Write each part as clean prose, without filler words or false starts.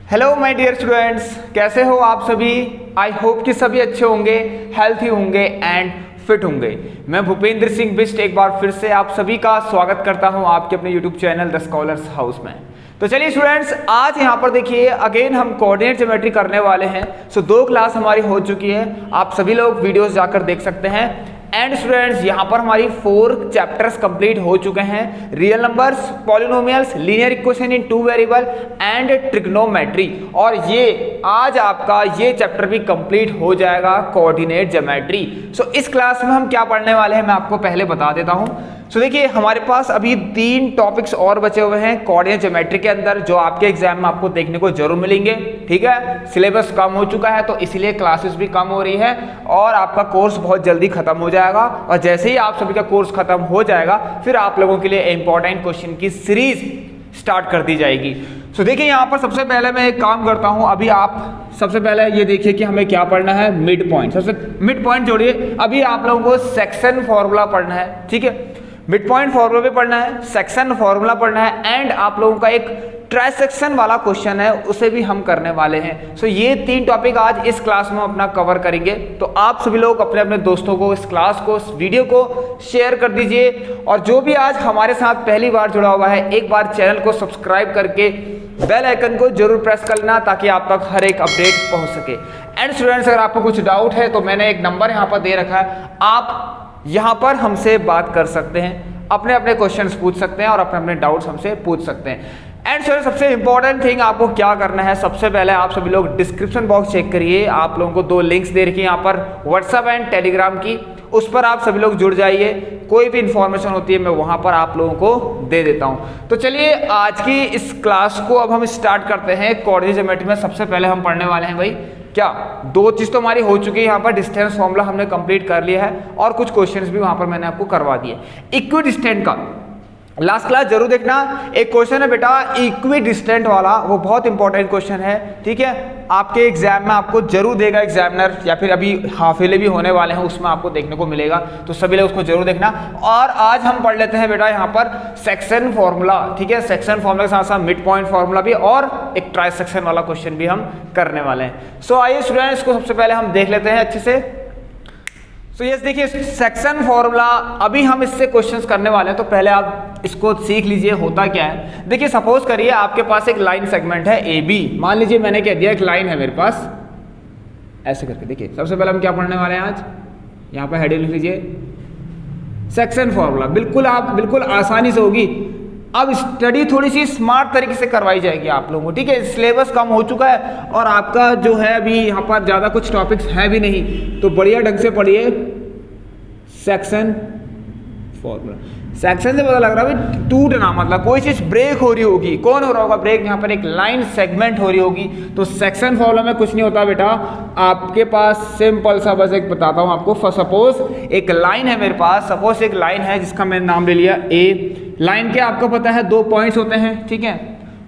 Hello my dear students, कैसे हो आप सभी। आई होप कि सभी अच्छे होंगे, हेल्थी होंगे एंड फिट होंगे। मैं भूपेंद्र सिंह बिष्ट एक बार फिर से आप सभी का स्वागत करता हूं आपके अपने YouTube channel the scholars house में। तो चलिए स्टूडेंट्स, आज यहाँ पर देखिए अगेन हम कोऑर्डिनेट ज्योमेट्री करने वाले हैं। सो 2 क्लास हमारी हो चुकी है, आप सभी लोग वीडियोस जाकर देख सकते हैं। एंड स्टूडेंट्स, यहाँ पर हमारी 4 चैप्टर्स कंप्लीट हो चुके हैं। Real numbers, polynomials, linear equation in 2 variable and trigonometry. और ये आज आपका ये चैप्टर भी कंप्लीट हो जाएगा, कोऑर्डिनेट ज्योमेट्री। सो इस क्लास में हम क्या पढ़ने वाले हैं मैं आपको पहले बता देता हूँ। सो देखिए हमारे पास अभी 3 टॉपिक्स और बचे हुए हैं कोऑर्डिनेट ज्योमेट्री के अंदर, जो आपके एग्जाम में आपको देखने को जरूर मिलेंगे। ठीक है, सिलेबस कम हो चुका है तो इसीलिए क्लासेस भी कम हो रही है और आपका कोर्स बहुत जल्दी खत्म हो जाएगा। और जैसे ही आप सभी का कोर्स खत्म हो जाएगा फिर आप लोगों के लिए इंपॉर्टेंट क्वेश्चन की सीरीज स्टार्ट कर दी जाएगी। सो देखिए यहाँ पर सबसे पहले मैं एक काम करता हूँ, अभी आप सबसे पहले ये देखिए कि हमें क्या पढ़ना है, मिड पॉइंट। सबसे मिड पॉइंट जोड़िए। अभी आप लोगों को सेक्शन फॉर्मूला पढ़ना है, ठीक है, मिड पॉइंट फॉर्मूला भी पढ़ना है, सेक्शन फॉर्मूला पढ़ना है एंड आप लोगों का एक ट्राइसेक्शन वाला क्वेश्चन है उसे भी हम करने वाले हैं। सो ये 3 टॉपिक आज इस क्लास में अपना कवर करेंगे। तो आप सभी लोग अपने अपने दोस्तों को इस क्लास को, इस वीडियो को शेयर कर दीजिए। और जो भी आज हमारे साथ पहली बार जुड़ा हुआ है, एक बार चैनल को सब्सक्राइब करके बेल आइकन को जरूर प्रेस कर लेना ताकि आप तक हर एक अपडेट पहुंच सके। एंड स्टूडेंट्स, अगर आपको कुछ डाउट है तो मैंने एक नंबर यहाँ पर दे रखा है, आप यहाँ पर हमसे बात कर सकते हैं, अपने अपने क्वेश्चंस पूछ सकते हैं और अपने अपने डाउट्स हमसे पूछ सकते हैं। एंड सर सबसे इंपॉर्टेंट थिंग आपको क्या करना है, सबसे पहले आप सभी लोग डिस्क्रिप्शन बॉक्स चेक करिए। आप लोगों को 2 लिंक्स दे रखी है यहाँ पर, व्हाट्सएप एंड टेलीग्राम की। उस पर आप सभी लोग जुड़ जाइए, कोई भी इंफॉर्मेशन होती है मैं वहां पर आप लोगों को दे देता हूं। तो चलिए आज की इस क्लास को अब हम स्टार्ट करते हैं। कोऑर्डिनेट ज्योमेट्री में सबसे पहले हम पढ़ने वाले हैं भाई क्या, 2 चीज तो हमारी हो चुकी है यहाँ पर। डिस्टेंस फॉर्मूला हमने कंप्लीट कर लिया है और कुछ क्वेश्चंस भी वहां पर मैंने आपको करवा दिए। इक्विडिस्टेंट का लास्ट क्लास जरूर देखना। एक क्वेश्चन है बेटा इक्विडिस्टेंट वाला, वो बहुत इंपॉर्टेंट क्वेश्चन है, ठीक है, आपके एग्जाम में आपको जरूर देगा एग्जामिनर, या फिर अभी हाफ ईयरली भी होने वाले हैं उसमें आपको देखने को मिलेगा। तो सभी लोग उसको जरूर देखना। और आज हम पढ़ लेते हैं बेटा यहाँ पर सेक्शन फॉर्मूला, ठीक है, सेक्शन फॉर्मूला के साथ साथ मिड पॉइंट फॉर्मूला भी और एक ट्राई सेक्शन वाला क्वेश्चन भी हम करने वाले हैं। सो आइए स्टूडेंट्स, इसको सबसे पहले हम देख लेते हैं अच्छे से। तो यस देखिए सेक्शन फॉर्मूला, अभी हम इससे क्वेश्चंस करने वाले हैं तो पहले आप इसको सीख लीजिए होता क्या है। देखिए सपोज करिए आपके पास एक लाइन सेगमेंट है ए बी, मान लीजिए मैंने कह दिया एक लाइन है मेरे पास ऐसे करके। देखिए सबसे पहले हम क्या पढ़ने वाले हैं आज, यहाँ पे हेडिंग लिख लीजिए सेक्शन फॉर्मूला। बिल्कुल आप बिल्कुल आसानी से होगी। अब स्टडी थोड़ी सी स्मार्ट तरीके से करवाई जाएगी आप लोगों को, ठीक है। सिलेबस कम हो चुका है और आपका जो है अभी यहाँ पर ज़्यादा कुछ टॉपिक्स हैं भी नहीं, तो बढ़िया ढंग से पढ़िए सेक्शन फॉर्मूला। सेक्शन से पता लग रहा है टूटना, मतलब कोई चीज़ ब्रेक हो रही होगी। कौन हो रहा होगा ब्रेक, यहाँ पर एक लाइन सेगमेंट हो रही होगी। तो सेक्शन फॉर्मूला में कुछ नहीं होता बेटा, आपके पास सिंपल सा बस एक बताता हूँ आपको। सपोज एक लाइन है मेरे पास, सपोज एक लाइन है जिसका मैंने नाम ले लिया ए। लाइन के आपको पता है 2 पॉइंट्स होते हैं, ठीक है।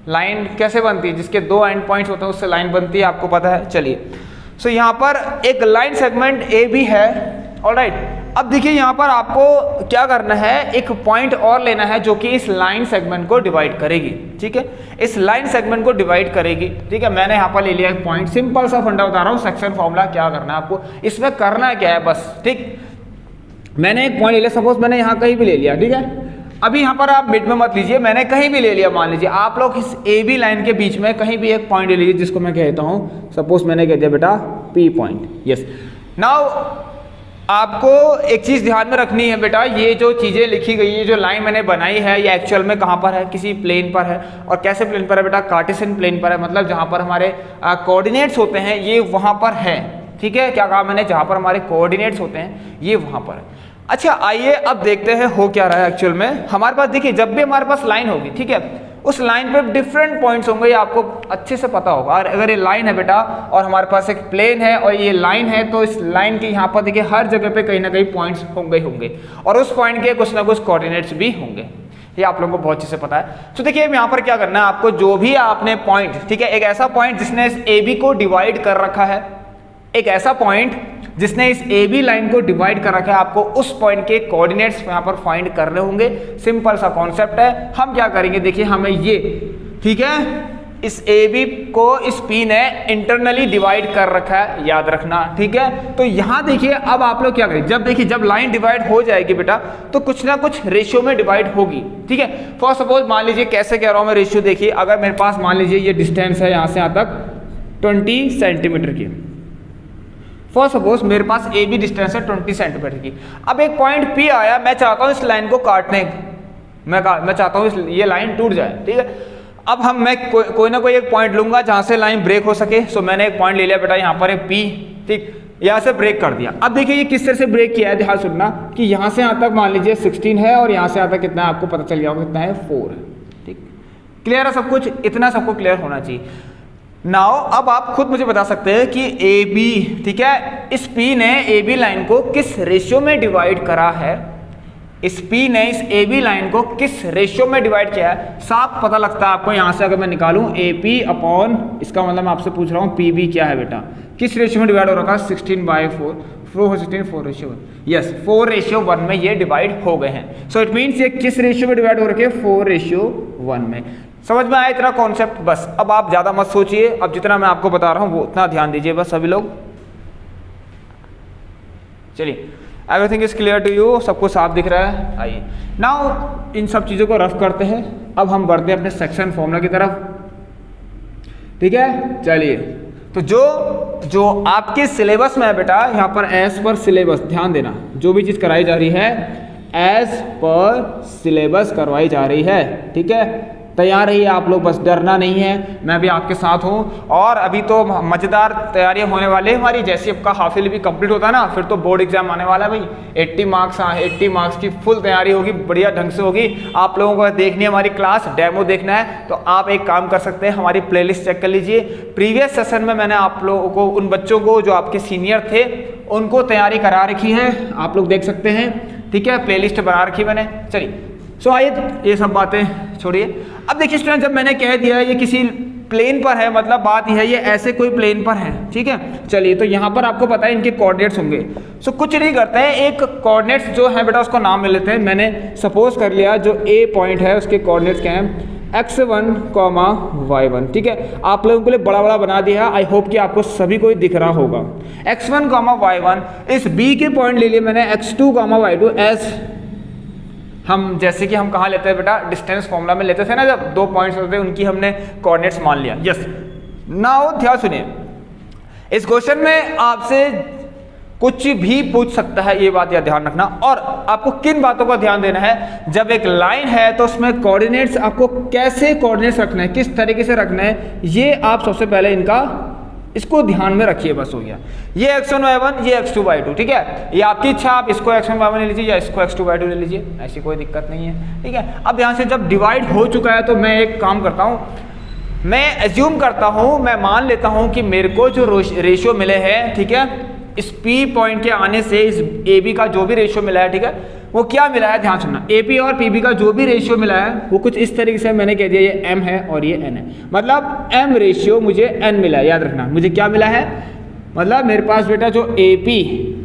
लाइन कैसे बनती है, जिसके 2 एंड पॉइंट्स होते हैं उससे लाइन बनती है, आपको पता है। चलिए सो यहाँ पर एक लाइन सेगमेंट ए भी है, ऑलराइट। अब देखिए यहाँ पर आपको क्या करना है, एक पॉइंट और लेना है जो कि इस लाइन सेगमेंट को डिवाइड करेगी, ठीक है, इस लाइन सेगमेंट को डिवाइड करेगी, ठीक है। मैंने यहाँ पर ले लिया एक पॉइंट, सिंपल सा फंडा बता रहा हूँ। सेक्शन फॉर्मूला क्या करना है आपको, इसमें करना क्या है बस, ठीक। मैंने एक पॉइंट ले लिया, सपोज मैंने यहाँ कहीं भी ले लिया, ठीक है। अभी यहाँ पर आप मिड में मत लीजिए, मैंने कहीं भी ले लिया, मान लीजिए आप लोग इस ए बी लाइन के बीच में कहीं भी एक पॉइंट ले लीजिए जिसको मैं कहता हूँ, सपोज मैंने कह दिया बेटा पी पॉइंट। यस, नाउ आपको एक चीज ध्यान में रखनी है बेटा, ये जो चीजें लिखी गई है, जो लाइन मैंने बनाई है, ये एक्चुअल में कहाँ पर है, किसी प्लेन पर है। और कैसे प्लेन पर है बेटा, कार्टेशियन प्लेन पर है, मतलब जहाँ पर हमारे कोऑर्डिनेट्स होते हैं ये वहाँ पर है, ठीक है। क्या कहा मैंने, जहाँ पर हमारे कोऑर्डिनेट्स होते हैं ये वहाँ पर है। अच्छा आइए अब देखते हैं हो क्या रहा है एक्चुअल में। हमारे पास देखिए जब भी हमारे पास लाइन होगी, ठीक है, उस लाइन पे डिफरेंट पॉइंट्स होंगे, ये आपको अच्छे से पता होगा। और अगर ये लाइन है बेटा और हमारे पास एक प्लेन है और ये लाइन है, तो इस लाइन के यहाँ पर देखिए हर जगह पे कहीं ना कहीं पॉइंट्स होंगे और उस पॉइंट के कुछ ना कुछ कोऑर्डिनेट्स भी होंगे, ये आप लोगों को बहुत अच्छे से पता है। तो देखिए यहाँ पर क्या करना है आपको, जो भी आपने पॉइंट, ठीक है, एक ऐसा पॉइंट जिसने इस ए बी को डिवाइड कर रखा है, एक ऐसा पॉइंट जिसने इस ए बी लाइन को डिवाइड कर रखा है, आपको उस पॉइंट के कोऑर्डिनेट्स यहाँ पर फाइंड करने होंगे। सिंपल सा कॉन्सेप्ट है। हम क्या करेंगे, देखिए हमें ये, ठीक है, इस ए बी को इस पी ने इंटरनली डिवाइड कर रखा है, याद रखना, ठीक है। तो यहां देखिए अब आप लोग क्या करें, जब देखिए जब लाइन डिवाइड हो जाएगी बेटा तो कुछ ना कुछ रेशियो में डिवाइड होगी, ठीक है। फॉर सपोज मान लीजिए, कैसे कह रहा हूं मैं रेशियो, देखिए अगर मेरे पास मान लीजिए ये डिस्टेंस है यहां से यहां तक 20 सेंटीमीटर की, फॉर सपोज मेरे पास ए बी डिस्टेंस है 20 सेंटीमीटर की। अब एक पॉइंट पी आया, मैं चाहता हूं इस लाइन को काटने, मैं चाहता हूं ये लाइन टूट जाए, ठीक है। अब मैं कोई ना कोई एक पॉइंट लूंगा जहां से लाइन ब्रेक हो सके। सो मैंने एक पॉइंट ले लिया बेटा यहाँ पर एक पी, ठीक, यहाँ से ब्रेक कर दिया। अब देखिए ये किस तरह से ब्रेक किया है, ध्यान सुनना कि यहाँ से यहाँ तक मान लीजिए 16 है और यहाँ से यहाँ तक कितना है आपको पता चल गया होगा, कितना है 4 है, ठीक। क्लियर है सब कुछ, इतना सबको क्लियर होना चाहिए। नाउ अब आप खुद मुझे बता सकते हैं कि ए बी, ठीक है, इस पी ने ए बी लाइन को किस रेशियो में डिवाइड करा है, इस P ने इस ए बी लाइन को किस रेशियो में डिवाइड किया है, साफ पता लगता है आपको। यहां से अगर मैं निकालूं ए पी अपॉन, इसका मतलब मैं आपसे पूछ रहा हूं पी बी क्या है बेटा, किस रेशियो में डिवाइड हो रखा है, 16/4, 4 रेशियो 1, यस 4:1 में ये डिवाइड हो गए हैं। सो इट मीन्स ये किस रेशियो में डिवाइड हो रखे हैं, 4:1 में। समझ में आया इतना कॉन्सेप्ट, बस अब आप ज्यादा मत सोचिए, अब जितना मैं आपको बता रहा हूं वो उतना ध्यान दीजिए बस सभी लोग। चलिए, everything is clear to you, सबको साफ दिख रहा है। आइए नाउ इन सब चीज़ों को रफ करते हैं, अब हम बढ़ते हैं अपने सेक्शन फॉर्मूला की तरफ, ठीक है। चलिए, तो जो आपके सिलेबस में है बेटा, यहाँ पर एज पर सिलेबस, ध्यान देना, जो भी चीज़ कराई जा रही है एज पर सिलेबस करवाई जा रही है, ठीक है। तैयार रहिए आप लोग, बस डरना नहीं है, मैं भी आपके साथ हूँ। और अभी तो मज़ेदार तैयारियां होने वाली है हमारी, जैसे आपका हाफ ईयरली भी कंप्लीट होता है ना, फिर तो बोर्ड एग्जाम आने वाला है भाई, 80 मार्क्स, हाँ 80 मार्क्स की फुल तैयारी होगी, बढ़िया ढंग से होगी। आप लोगों को देखनी है हमारी क्लास, डेमो देखना है तो आप एक काम कर सकते हैं, हमारी प्लेलिस्ट चेक कर लीजिए। प्रीवियस सेशन में मैंने आप लोगों को, उन बच्चों को जो आपके सीनियर थे, उनको तैयारी करा रखी है, आप लोग देख सकते हैं, ठीक है, प्लेलिस्ट बना रखी मैंने। चलिए, सो आइए ये सब बातें छोड़िए। अब देखिए स्टूडेंट, जब मैंने कह दिया ये किसी प्लेन पर है, मतलब बात यह है ये ऐसे कोई प्लेन पर है, ठीक है। चलिए, तो यहाँ पर आपको पता है इनके कोऑर्डिनेट्स होंगे। सो कुछ नहीं करते हैं, एक कोऑर्डिनेट्स जो है बेटा उसको नाम ले लेते हैं। मैंने सपोज कर लिया जो ए पॉइंट है उसके कोऑर्डिनेट्स क्या हैं, x1, y1, ठीक है। आप लोगों के लिए बड़ा बड़ा बना दिया, आई होप कि आपको सभी को दिख रहा होगा। x1, y1, इस b के पॉइंट ले लिए मैंने x2, y2 एज, हम जैसे कि हम कहाँ लेते हैं बेटा, डिस्टेंस फॉर्मूला में लेते थे ना, जब 2 पॉइंट्स होते हैं उनकी हमने कोऑर्डिनेट्स मान लिया, यस। नाउ ध्यान सुनिए, इस क्वेश्चन में आपसे कुछ भी पूछ सकता है, ये बात या ध्यान रखना। और आपको किन बातों का ध्यान देना है, जब एक लाइन है तो उसमें कोऑर्डिनेट्स आपको कैसे कोऑर्डिनेट्स रखना है, किस तरीके से रखना है, ये आप सबसे पहले इनका इसको ध्यान में रखिए, बस हो गया। ये x1 y1, ये x2 y2, ठीक है। ये आपकी इच्छा, आप इसको x1 y1 ले लीजिए या इसको x2 y2 ले लीजिए, ऐसी कोई दिक्कत नहीं है, ठीक है। अब यहाँ से जब डिवाइड हो चुका है तो मैं एक काम करता हूँ, मैं एज्यूम करता हूँ, मैं मान लेता हूँ कि मेरे को जो रेशियो मिले हैं, ठीक है, इस P पॉइंट के आने से इस AB का जो भी रेशियो मिला है, ठीक है, वो क्या मिला है, ध्यान सुनना, AP और PB का जो भी रेशियो मिला है वो कुछ इस तरीके से मैंने कह दिया, ये M है और ये N है, मतलब M रेशियो मुझे N मिला है। याद रखना, मुझे क्या मिला है, मतलब मेरे पास बेटा जो AP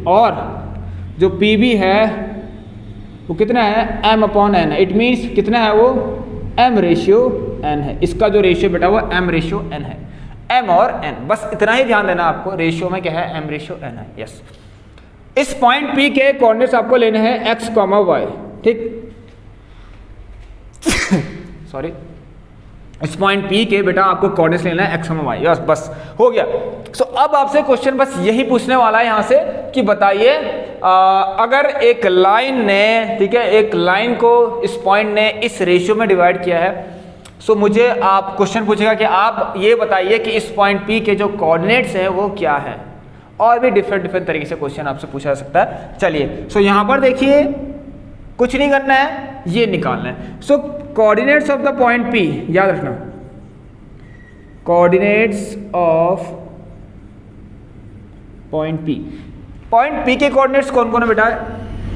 और जो PB है वो कितना है, M/N है। इट मीन्स कितना है वो, M रेशियो N है। इसका जो रेशियो बेटा वो M रेशियो N है, M और N, बस इतना ही ध्यान देना आपको, रेशियो में क्या है, M रेशियो N है, यस। इस पॉइंट P के कोऑर्डिनेट्स आपको लेने हैं x, y, ठीक सॉरी, इस पॉइंट P के बेटा आपको कोऑर्डिनेट्स लेना है x, y, यस, बस हो गया। सो अब आपसे क्वेश्चन बस यही पूछने वाला है यहाँ से कि बताइए, अगर एक लाइन ने, ठीक है, एक लाइन को इस पॉइंट ने इस रेशियो में डिवाइड किया है, सो मुझे आप क्वेश्चन पूछेगा कि आप ये बताइए कि इस पॉइंट P के जो कोऑर्डिनेट्स है वो क्या है। और भी डिफरेंट तरीके से क्वेश्चन आपसे पूछा जा सकता है। चलिए, सो यहाँ पर देखिए कुछ नहीं करना है, ये निकालना है। So coordinates of the point P, याद रखना, coordinates of point P, point P के कोऑर्डिनेट्स कौन कौन है बेटा,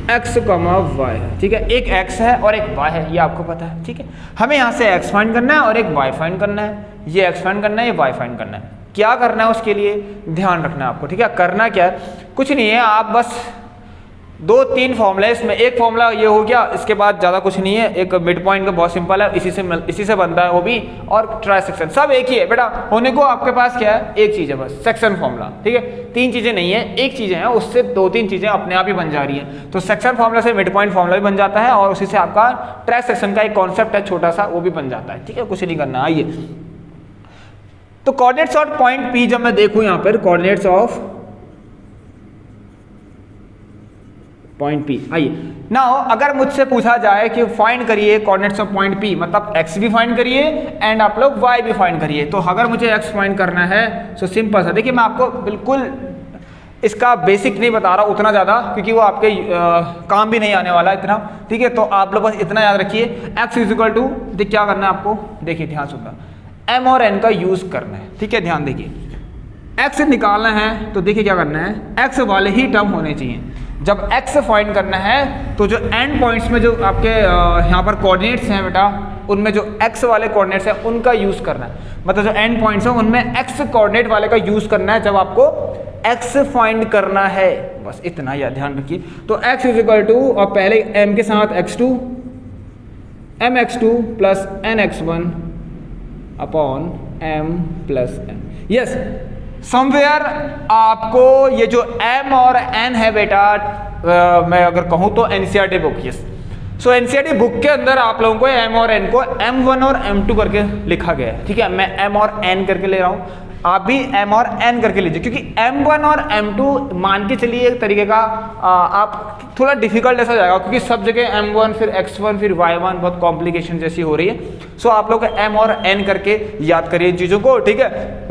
x, y है, ठीक है, एक x है और एक y है, ये आपको पता है, ठीक है। हमें यहाँ से x फाइंड करना है और एक y फाइंड करना है, ये x फाइंड करना है, ये y फाइंड करना है। क्या करना है उसके लिए ध्यान रखना है आपको, ठीक है। करना क्या है, कुछ नहीं है, आप बस 2-3 फॉर्मूले इसमें। एक फॉर्मूला ये हो गया, इसके बाद ज़्यादा कुछ नहीं है। एक मिड पॉइंट का बहुत सिंपल है, इसी से बनता है वो भी, और ट्राई सेक्शन सब एक ही है बेटा। होने को आपके पास क्या है, एक चीज़ है बस, सेक्शन फॉर्मूला। ठीक है, 3 चीज़ें नहीं है, एक चीज़ें हैं, उससे 2-3 चीज़ें अपने आप ही बन जा रही हैं। तो सेक्शन फॉर्मूला से मिड पॉइंट फॉर्मूला भी बन जाता है, और उसी से आपका ट्राई सेक्शन का एक कॉन्सेप्ट है छोटा सा, वो भी बन जाता है। ठीक है, कुछ नहीं करना। आइए, तो कोऑर्डिनेट्स ऑफ पॉइंट P जब मैं देखूँ यहाँ पर, कोऑर्डिनेट्स ऑफ पॉइंट P, आइए नाउ अगर मुझसे पूछा जाए कि फाइंड करिए कोऑर्डिनेट्स ऑफ पॉइंट P, मतलब x भी फाइंड करिए एंड आप लोग y भी फाइंड करिए, तो अगर मुझे x फाइंड करना है तो सिंपल सा, देखिए मैं आपको बिल्कुल इसका बेसिक नहीं बता रहा उतना ज़्यादा, क्योंकि वो आपके काम भी नहीं आने वाला इतना। ठीक है, तो आप लोग बस इतना याद रखिए, x इज इक्वल टू, देख क्या करना है आपको, देखिए ध्यान सुनना, m और n का यूज़ करना है। ठीक है, ध्यान देखिए, x निकालना है तो देखिए क्या करना है, x वाले ही टर्म होने चाहिए। जब x फाइंड करना है तो जो एंड पॉइंट्स में जो आपके यहाँ पर कोऑर्डिनेट्स हैं बेटा, उनमें जो x वाले कोऑर्डिनेट्स हैं उनका यूज़ करना है। मतलब जो एंड पॉइंट्स हैं उनमें x कोऑर्डिनेट वाले का यूज़ करना है जब आपको x फाइंड करना है, बस इतना याद ध्यान रखिए। तो x इज इक्वल टू, और पहले m के साथ x2, mx2 plus nx1 upon m plus n। Yes, somewhere आपको ये जो m और n है बेटा, मैं अगर कहूँ तो NCERT बुक, यस, सो NCERT बुक के अंदर आप लोगों को m और n को m1 और m2 करके लिखा गया है। ठीक है, मैं m और n करके ले रहा हूँ, आप भी m और n करके लीजिए, क्योंकि m1 और m2 मान के चलिए एक तरीके का आप थोड़ा डिफिकल्ट ऐसा जाएगा, क्योंकि सब जगह m1 फिर x1 फिर y1 बहुत कॉम्प्लिकेशन जैसी हो रही है। सो आप लोग m और n करके याद करिए चीज़ों को। ठीक है,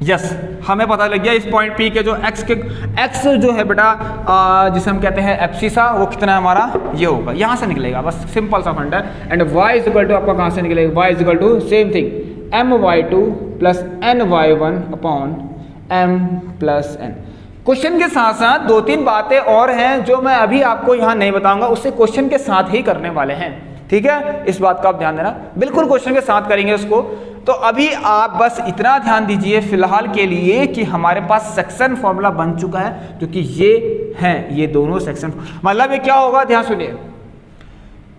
यस, हमें पता लग गया इस पॉइंट P के जो x जो है बेटा, जिसे हम कहते हैं एब्सिसा, वो कितना है हमारा, ये होगा, यहाँ से निकलेगा, बस सिंपल सा फंडा है। And y is equal to आपका कहाँ से निकलेगा, y is equal to same thing my2 plus ny1 upon m plus n। Question के साथ साथ 2-3 बातें और हैं जो मैं अभी आपको यहाँ नहीं बताऊंगा, उससे क्वेश्चन के साथ ही करने वाले हैं। ठीक है, इस बात का आप ध्यान देना, बिल्कुल क्वेश्चन के साथ करेंगे उसको। तो अभी आप बस इतना ध्यान दीजिए फिलहाल के लिए कि हमारे पास सेक्शन फॉर्मूला बन चुका है, क्योंकि ये हैं, ये दोनों सेक्शन, मतलब ये क्या होगा, ध्यान सुनिए,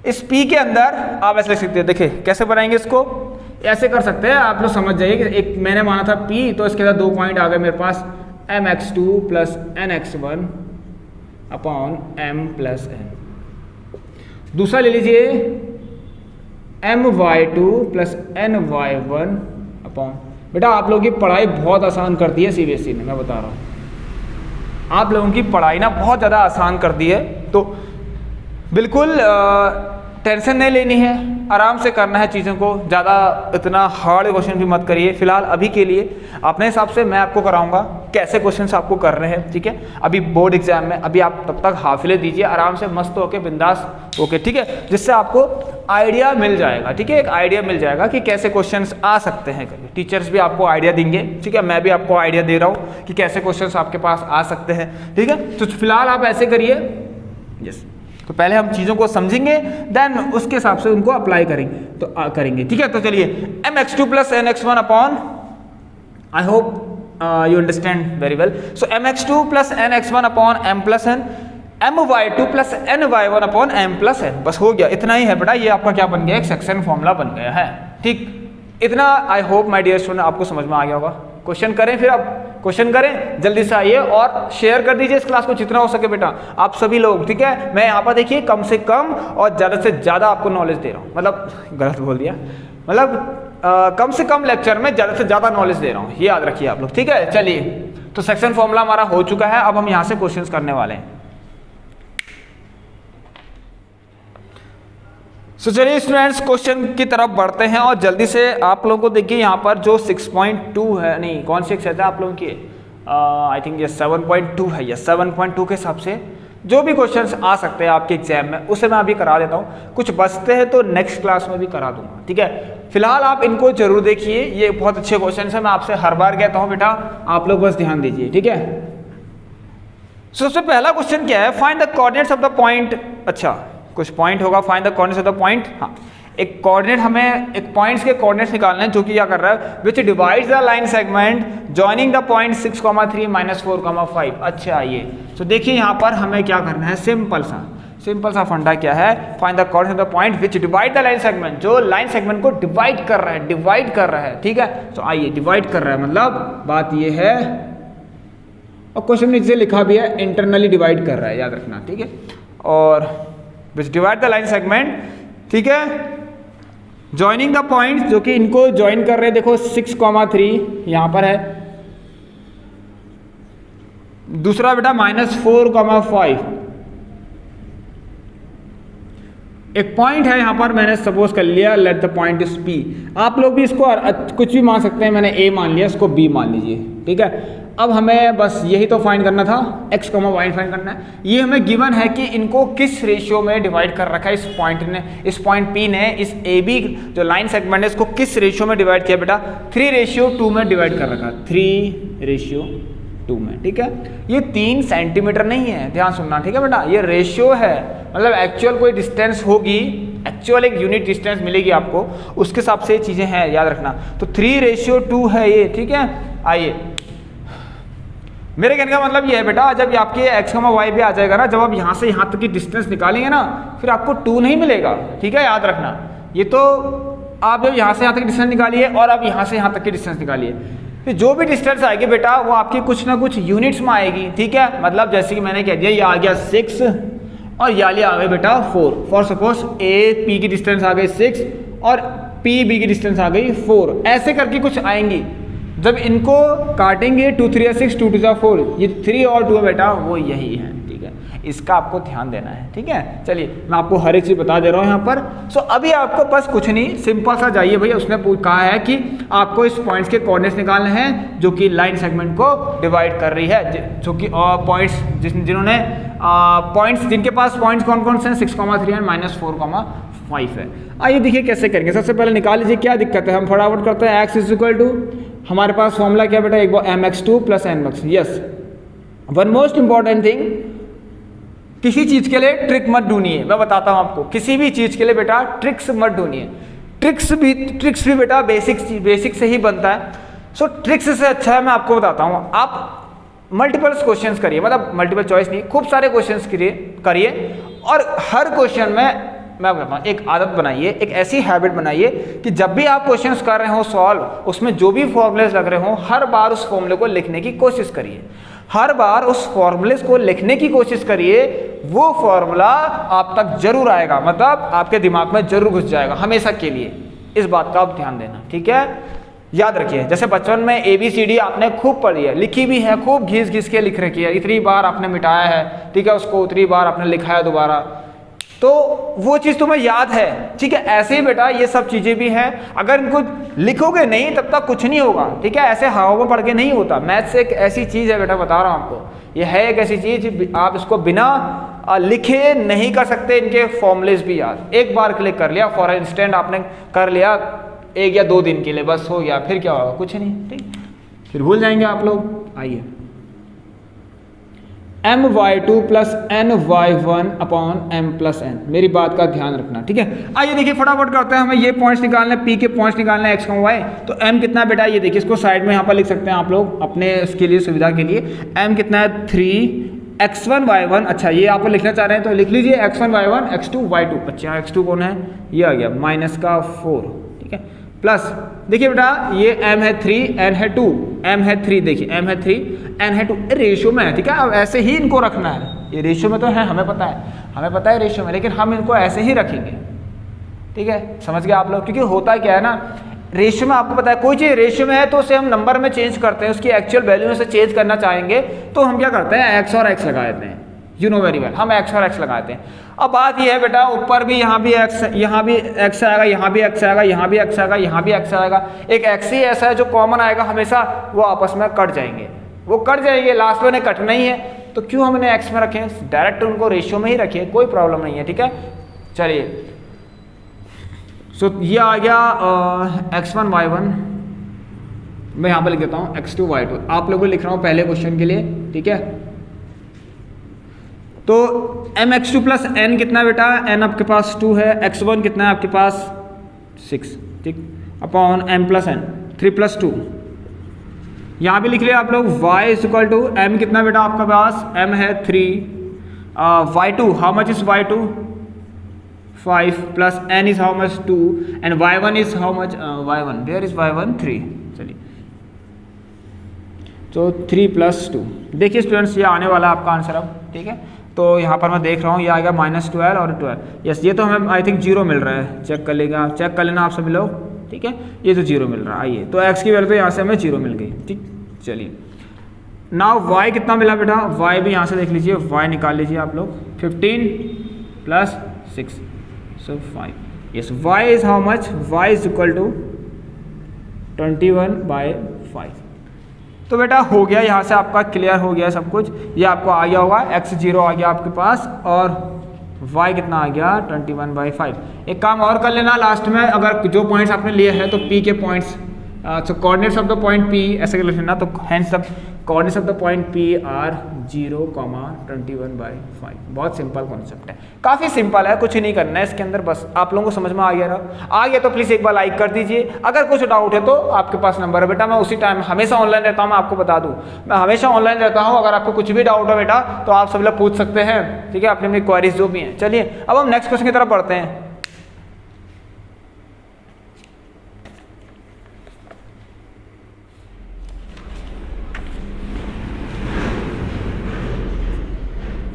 इस P के अंदर आप ऐसे लिख सकते हैं। देखिए कैसे बनाएंगे इसको, ऐसे कर सकते हैं, आप लोग समझ जाइए कि एक मैंने माना था P, तो इसके अंदर 2 पॉइंट आ गए मेरे पास, mx2 plus nx1 upon m plus n। दूसरा ले लीजिए my2 प्लस ny1 अपॉन, बेटा आप लोगों की पढ़ाई बहुत आसान कर दी है CBSE ने, मैं बता रहा हूँ, आप लोगों की पढ़ाई ना बहुत ज़्यादा आसान कर दी है। तो बिल्कुल टेंशन नहीं लेनी है, आराम से करना है चीज़ों को, ज़्यादा इतना हार्ड क्वेश्चन भी मत करिए। फिलहाल अभी के लिए अपने हिसाब से मैं आपको कराऊंगा कैसे क्वेश्चंस आपको कर रहे हैं। ठीक है, अभी बोर्ड एग्जाम में, अभी आप तब तक हाफिले दीजिए आराम से, मस्त होके, बिंदास होके। ठीक है, जिससे आपको आइडिया मिल जाएगा। ठीक है, एक आइडिया मिल जाएगा कि कैसे क्वेश्चंस आ सकते हैं, टीचर्स भी आपको आइडिया देंगे। ठीक है, मैं भी आपको आइडिया दे रहा हूँ कि कैसे क्वेश्चंस आपके पास आ सकते हैं। ठीक है, तो फिलहाल आप ऐसे करिए। यस, तो पहले हम चीज़ों को समझेंगे, देन उसके हिसाब से उनको अप्लाई करेंगे, तो करेंगे। ठीक है, तो चलिए mx2 plus nx1 upon, I hope you understand very well. So mx2 plus nx1 upon m plus n, my2 plus ny1 upon m plus n, बस हो गया, इतना ही है बेटा। ये आपका क्या बन गया, एक सेक्शन फॉर्मूला बन गया है। ठीक, इतना I hope my dear student आपको समझ में आ गया होगा। क्वेश्चन करें, फिर आप क्वेश्चन करें, जल्दी से आइए और शेयर कर दीजिए इस क्लास को जितना हो सके बेटा, आप सभी लोग। ठीक है, मैं यहाँ पर देखिए कम से कम और ज़्यादा से ज़्यादा आपको नॉलेज दे रहा हूँ, मतलब गलत बोल दिया, मतलब कम से कम लेक्चर में ज़्यादा से ज़्यादा नॉलेज दे रहा हूँ, ये याद रखिए आप लोग। ठीक है, चलिए, तो सेक्शन फॉर्मूला हमारा हो चुका है, अब हम यहाँ से क्वेश्चन करने वाले हैं। तो चलिए स्टूडेंट्स क्वेश्चन की तरफ बढ़ते हैं, और जल्दी से आप लोगों को देखिए यहाँ पर जो 6.2 है, नहीं कौन सी एक्सरसाइज है आप लोगों की, आई थिंक ये 7.2 है, ये 7.2 के हिसाब से जो भी क्वेश्चंस आ सकते हैं आपके एग्जाम में, उसे मैं अभी करा देता हूँ। कुछ बचते हैं तो नेक्स्ट क्लास में भी करा दूंगा। ठीक है, फिलहाल आप इनको जरूर देखिए, ये बहुत अच्छे क्वेश्चन है, मैं आपसे हर बार कहता हूँ बेटा, आप लोग बस ध्यान दीजिए। ठीक है, सबसे पहला क्वेश्चन क्या है, find the coordinates of the point. अच्छा, कुछ पॉइंट होगा, find the coordinates of the point. हाँ, एक कोऑर्डिनेट हमें एक पॉइंट्स के कोऑर्डिनेट्स निकालने हैं, जो कि क्या कर रहा है, विच divides the line segment joining the point 6,3 -4,5। अच्छा ये तो देखिए यहाँ पर हमें क्या करना है, सिंपल सा फंडा क्या है, find the coordinate of the point which divide the line segment, जो लाइन सेगमेंट को डिवाइड कर रहा है, ठीक है। तो आइए डिवाइड कर रहा है मतलब बात ये है, और क्वेश्चन में नीचे लिखा भी है इंटरनली डिवाइड कर रहा है, याद रखना, ठीक है। और विच डिवाइड द लाइन सेगमेंट, ठीक है, ज्वाइनिंग द पॉइंट, जो कि इनको ज्वाइन कर रहे हैं, देखो 6,3 यहां पर है, दूसरा बेटा -4,5, एक पॉइंट है यहां पर, मैंने सपोज कर लिया let the point is P। आप लोग भी इसको कुछ भी मान सकते हैं, मैंने A मान लिया, इसको B मान लीजिए, ठीक है। अब हमें बस यही तो फाइंड करना था, x, y फाइंड करना है। ये हमें गिवन है कि इनको किस रेशियो में डिवाइड कर रखा है, इस पॉइंट P ने इस AB जो लाइन सेगमेंट है इसको किस रेशियो में डिवाइड किया बेटा, 3:2 में डिवाइड कर रखा, 3:2 में, ठीक है। ये 3 सेंटीमीटर नहीं है, ध्यान सुनना, ठीक है बेटा, ये रेशियो है, मतलब एक्चुअल कोई डिस्टेंस होगी, एक्चुअल एक यूनिट डिस्टेंस मिलेगी आपको, उसके हिसाब से ये चीजें हैं, याद रखना। तो 3:2 है ये, ठीक है। आइए, मेरे कहने का मतलब ये है बेटा, जब ये आपके x, y भी आ जाएगा ना, जब आप यहाँ से यहाँ तक की डिस्टेंस निकालेंगे ना, फिर आपको 2 नहीं मिलेगा, ठीक है, याद रखना। ये तो आप जब यहाँ से यहाँ तक की डिस्टेंस निकालिए और आप यहाँ से यहाँ तक की डिस्टेंस निकालिए, फिर जो भी डिस्टेंस आएगी बेटा वो आपकी कुछ ना कुछ यूनिट्स में आएगी, ठीक है। मतलब जैसे कि मैंने कह दिया, ये आ गया 6 और ये आ गया बेटा 4। फॉर सपोज AP की डिस्टेंस आ गई 6 और PB की डिस्टेंस आ गई 4, ऐसे करके कुछ आएंगी। जब इनको काटेंगे 2 3 6 2 2 4, ये 3 और 2 बेटा वो यही है, ठीक है। इसका आपको ध्यान देना है, ठीक है। चलिए मैं आपको हर एक चीज बता दे रहा हूँ यहाँ पर। सो अभी आपको बस कुछ नहीं, सिंपल सा जाइए भैया, उसने कहा है कि आपको इस पॉइंट्स के कोऑर्डिनेट्स निकालने हैं जो कि लाइन सेगमेंट को डिवाइड कर रही है, जो कि पॉइंट्स जिन्होंने पॉइंट्स जिनके पास पॉइंट्स कौन कौन से हैं, 6,3 एंड -4,5 है। आइए देखिए कैसे करेंगे। सबसे पहले निकाल लीजिए, क्या दिक्कत है, हम फटाफट करते हैं। x = हमारे पास फॉर्मूला क्या बेटा, एक बार mx2 + nmax। Yes, one most important thing, किसी चीज के लिए ट्रिक मत ढूंढिए, मैं बताता हूं आपको, किसी भी चीज के लिए बेटा ट्रिक्स मत ढूंढिए। ट्रिक्स भी बेटा बेसिक से ही बनता है। सो ट्रिक्स से अच्छा है, मैं आपको बताता हूं, आप मल्टीपल क्वेश्चंस करिए, मतलब मल्टीपल चॉइस नहीं, खूब सारे क्वेश्चंस करिए और हर क्वेश्चन में मैं बताता हूँ, एक आदत बनाइए, एक ऐसी हैबिट बनाइए कि जब भी आप क्वेश्चंस कर रहे हो सॉल्व, उसमें जो भी फॉर्मूलेस लग रहे हो, हर बार उस फॉर्मूले को लिखने की कोशिश करिए, हर बार उस फॉर्मूलेस को लिखने की कोशिश करिए। वो फॉर्मूला आप तक जरूर आएगा, मतलब आपके दिमाग में जरूर घुस जाएगा हमेशा के लिए। इस बात का आप ध्यान देना, ठीक है। याद रखिए, जैसे बचपन में ABCD आपने खूब पढ़ी है, लिखी भी है, खूब घिस के लिख रखी है, इतनी बार आपने मिटाया है, ठीक है, उसको उतनी बार आपने लिखा है दोबारा, तो वो चीज तुम्हें याद है, ठीक है। ऐसे ही बेटा ये सब चीजें भी हैं, अगर इनको लिखोगे नहीं तब तक कुछ नहीं होगा, ठीक है। ऐसे हवा में पढ़ के नहीं होता। मैथ्स एक ऐसी चीज है बेटा, बता रहा हूं आपको, ये है एक ऐसी चीज, आप इसको बिना लिखे नहीं कर सकते। इनके फॉर्मूलेस भी याद, एक बार क्लिक कर लिया, फॉर इंस्टेंट आपने कर लिया 1 या 2 दिन के लिए, बस हो गया, फिर क्या होगा, कुछ नहीं, ठीक, फिर भूल जाएंगे आप लोग। आइए, my2 + ny1 / m+n, मेरी बात का ध्यान रखना, ठीक है। आइए देखिए फटाफट करते हैं, हमें ये पॉइंट्स निकालने हैं, P के पॉइंट्स निकालने हैं, x, y। तो m कितना है बेटा, ये देखिए, इसको साइड में यहाँ पर लिख सकते हैं आप लोग अपने इसके लिए, सुविधा के लिए। m कितना है 3, x1 y1, अच्छा ये आप लिखना चाह रहे हैं तो लिख लीजिए, x1 y1 x2 y2। अच्छा x2 कौन है, ये आ गया -4, ठीक है, प्लस देखिए बेटा ये m है 3, n है 2, m है 3, देखिए m है 3, n है 2, रेशियो में है, ठीक है। अब ऐसे ही इनको रखना है, ये रेशियो में तो है, हमें पता है रेशियो में, लेकिन हम इनको ऐसे ही रखेंगे, ठीक है, समझ गए आप लोग। क्योंकि होता क्या है ना, रेशियो में आपको पता है, कोई चीज़ रेशियो में है तो उसे हम नंबर में चेंज करते हैं, उसकी एक्चुअल वैल्यू में से चेंज करना चाहेंगे तो हम क्या करते हैं, x और x लगा देते हैं, यू नो वेरी वेल, हम x और x लगाते हैं। अब बात यह है बेटा, ऊपर भी यहाँ भी x आएगा, यहाँ भी x आएगा, यहाँ भी x आएगा, यहाँ भी x आएगा। एक x ही ऐसा है जो कॉमन आएगा हमेशा, वो आपस में कट जाएंगे, लास्ट में कटना ही है, तो क्यों हम इन्हें x में रखें, डायरेक्ट उनको रेशियो में ही रखिए, कोई प्रॉब्लम नहीं है, ठीक है। चलिए, सो ये आ गया x1 y1, मैं यहाँ पर लिख देता हूँ x2 y2, आप लोगों को लिख रहा हूँ पहले क्वेश्चन के लिए, ठीक है। तो mx2 + n कितना बेटा, n आपके पास 2 है, x1 कितना है आपके पास 6, ठीक, अपॉन m प्लस n, 3 + 2। यहाँ भी लिख लिया आप लोग y = m कितना बेटा आपका पास, m है 3, y2 how much is y2 5 plus n is how much 2 and y1 is how much y1 where is y1 3। चलिए तो 3 + 2, देखिए स्टूडेंट्स ये आने वाला है आपका आंसर अब, ठीक है। तो यहाँ पर मैं देख रहा हूँ ये आ गया -12 और 12, यस ये तो हमें आई थिंक 0 मिल रहा है, चेक कर लेना आप सभी लोग, ठीक है। ये तो 0 मिल रहा है, आइए तो x की वैल्यू तो यहाँ से हमें 0 मिल गई, ठीक। चलिए नाउ y कितना मिला बेटा, y भी यहाँ से देख लीजिए, y निकाल लीजिए आप लोग, 15 + 6 so 5, yes y is how much, y = 21/5। तो बेटा हो गया, यहाँ से आपका क्लियर हो गया सब कुछ, ये आपको आ गया होगा, x 0 आ गया आपके पास और y कितना आ गया 21/5। एक काम और कर लेना लास्ट में, अगर जो पॉइंट्स आपने लिए हैं तो p के पॉइंट्स, तो coordinates of the point p ऐसे कर लेना, तो hence the coordinates of the point p are 0, 21/5। बहुत सिंपल कॉन्सेप्ट है, काफ़ी सिंपल है, कुछ नहीं करना है इसके अंदर, बस आप लोगों को समझ में आ गया तो प्लीज़ एक बार लाइक कर दीजिए। अगर कुछ डाउट है तो आपके पास नंबर है बेटा, मैं उसी टाइम हमेशा ऑनलाइन रहता हूँ, मैं आपको बता दूँ मैं हमेशा ऑनलाइन रहता हूँ, अगर आपको कुछ भी डाउट है बेटा तो आप सब लोग पूछ सकते हैं, ठीक है, अपनी अपनी क्वेरीज जो भी हैं। चलिए अब हम नेक्स्ट क्वेश्चन की तरफ बढ़ते हैं।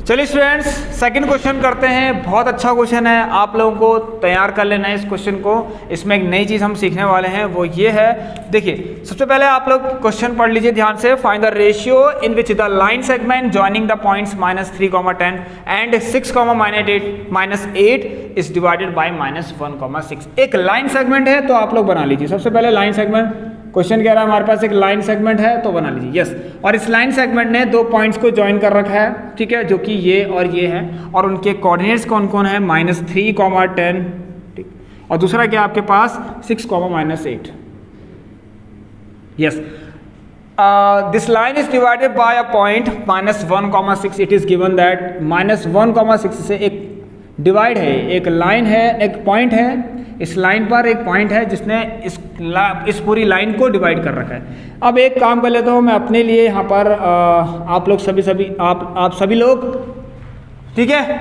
चलिए स्टूडेंट्स सेकंड क्वेश्चन करते हैं, बहुत अच्छा क्वेश्चन है, आप लोगों को तैयार कर लेना है इस क्वेश्चन को। इसमें एक नई चीज़ हम सीखने वाले हैं, वो ये है, देखिए सबसे पहले आप लोग क्वेश्चन पढ़ लीजिए ध्यान से। Find the ratio in which the line segment joining the points -3, 10 and 6, -8 is divided by -1, 6। एक लाइन सेगमेंट है तो आप लोग बना लीजिए। सबसे पहले लाइन सेगमेंट, क्वेश्चन कह रहा है हमारे पास एक लाइन सेगमेंट है तो बना लीजिए, यस। और इस लाइन सेगमेंट ने दो पॉइंट्स को ज्वाइन कर रखा है, ठीक है, जो कि ये और ये है, और उनके कोऑर्डिनेट्स कौन कौन है, -3, 10, ठीक, और दूसरा क्या आपके पास 6, -8, yes. This line is divided by a point -1, 6। It is given that -1, 6 से एक डिवाइड है, एक लाइन है, एक पॉइंट है, इस लाइन पर एक पॉइंट है जिसने इस पूरी लाइन को डिवाइड कर रखा है। अब एक काम कर लेता हूँ मैं अपने लिए यहाँ पर, आप लोग आप सभी लोग, ठीक है,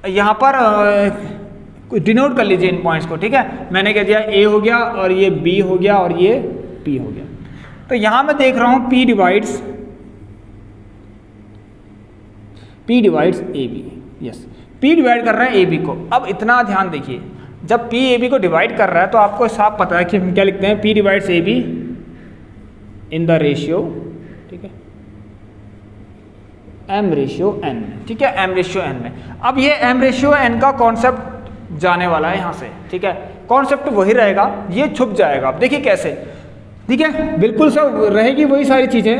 यहाँ पर डिनोट कर लीजिए इन पॉइंट्स को, ठीक है। मैंने कह दिया A हो गया और ये B हो गया और ये P हो गया। तो यहाँ मैं देख रहा हूँ P divides AB, yes, P divide कर रहा है AB को। अब इतना ध्यान देखिए, जब P AB को डिवाइड कर रहा है तो आपको साफ पता है कि हम क्या लिखते हैं, P divides AB in the ratio, ठीक है, M रेशियो N, ठीक है, M रेशियो N में। अब ये M रेशियो N का कॉन्सेप्ट जाने वाला है यहाँ से, ठीक है, कॉन्सेप्ट वही रहेगा, ये छुप जाएगा। अब देखिए कैसे, ठीक है, बिल्कुल सब रहेगी वही सारी चीज़ें,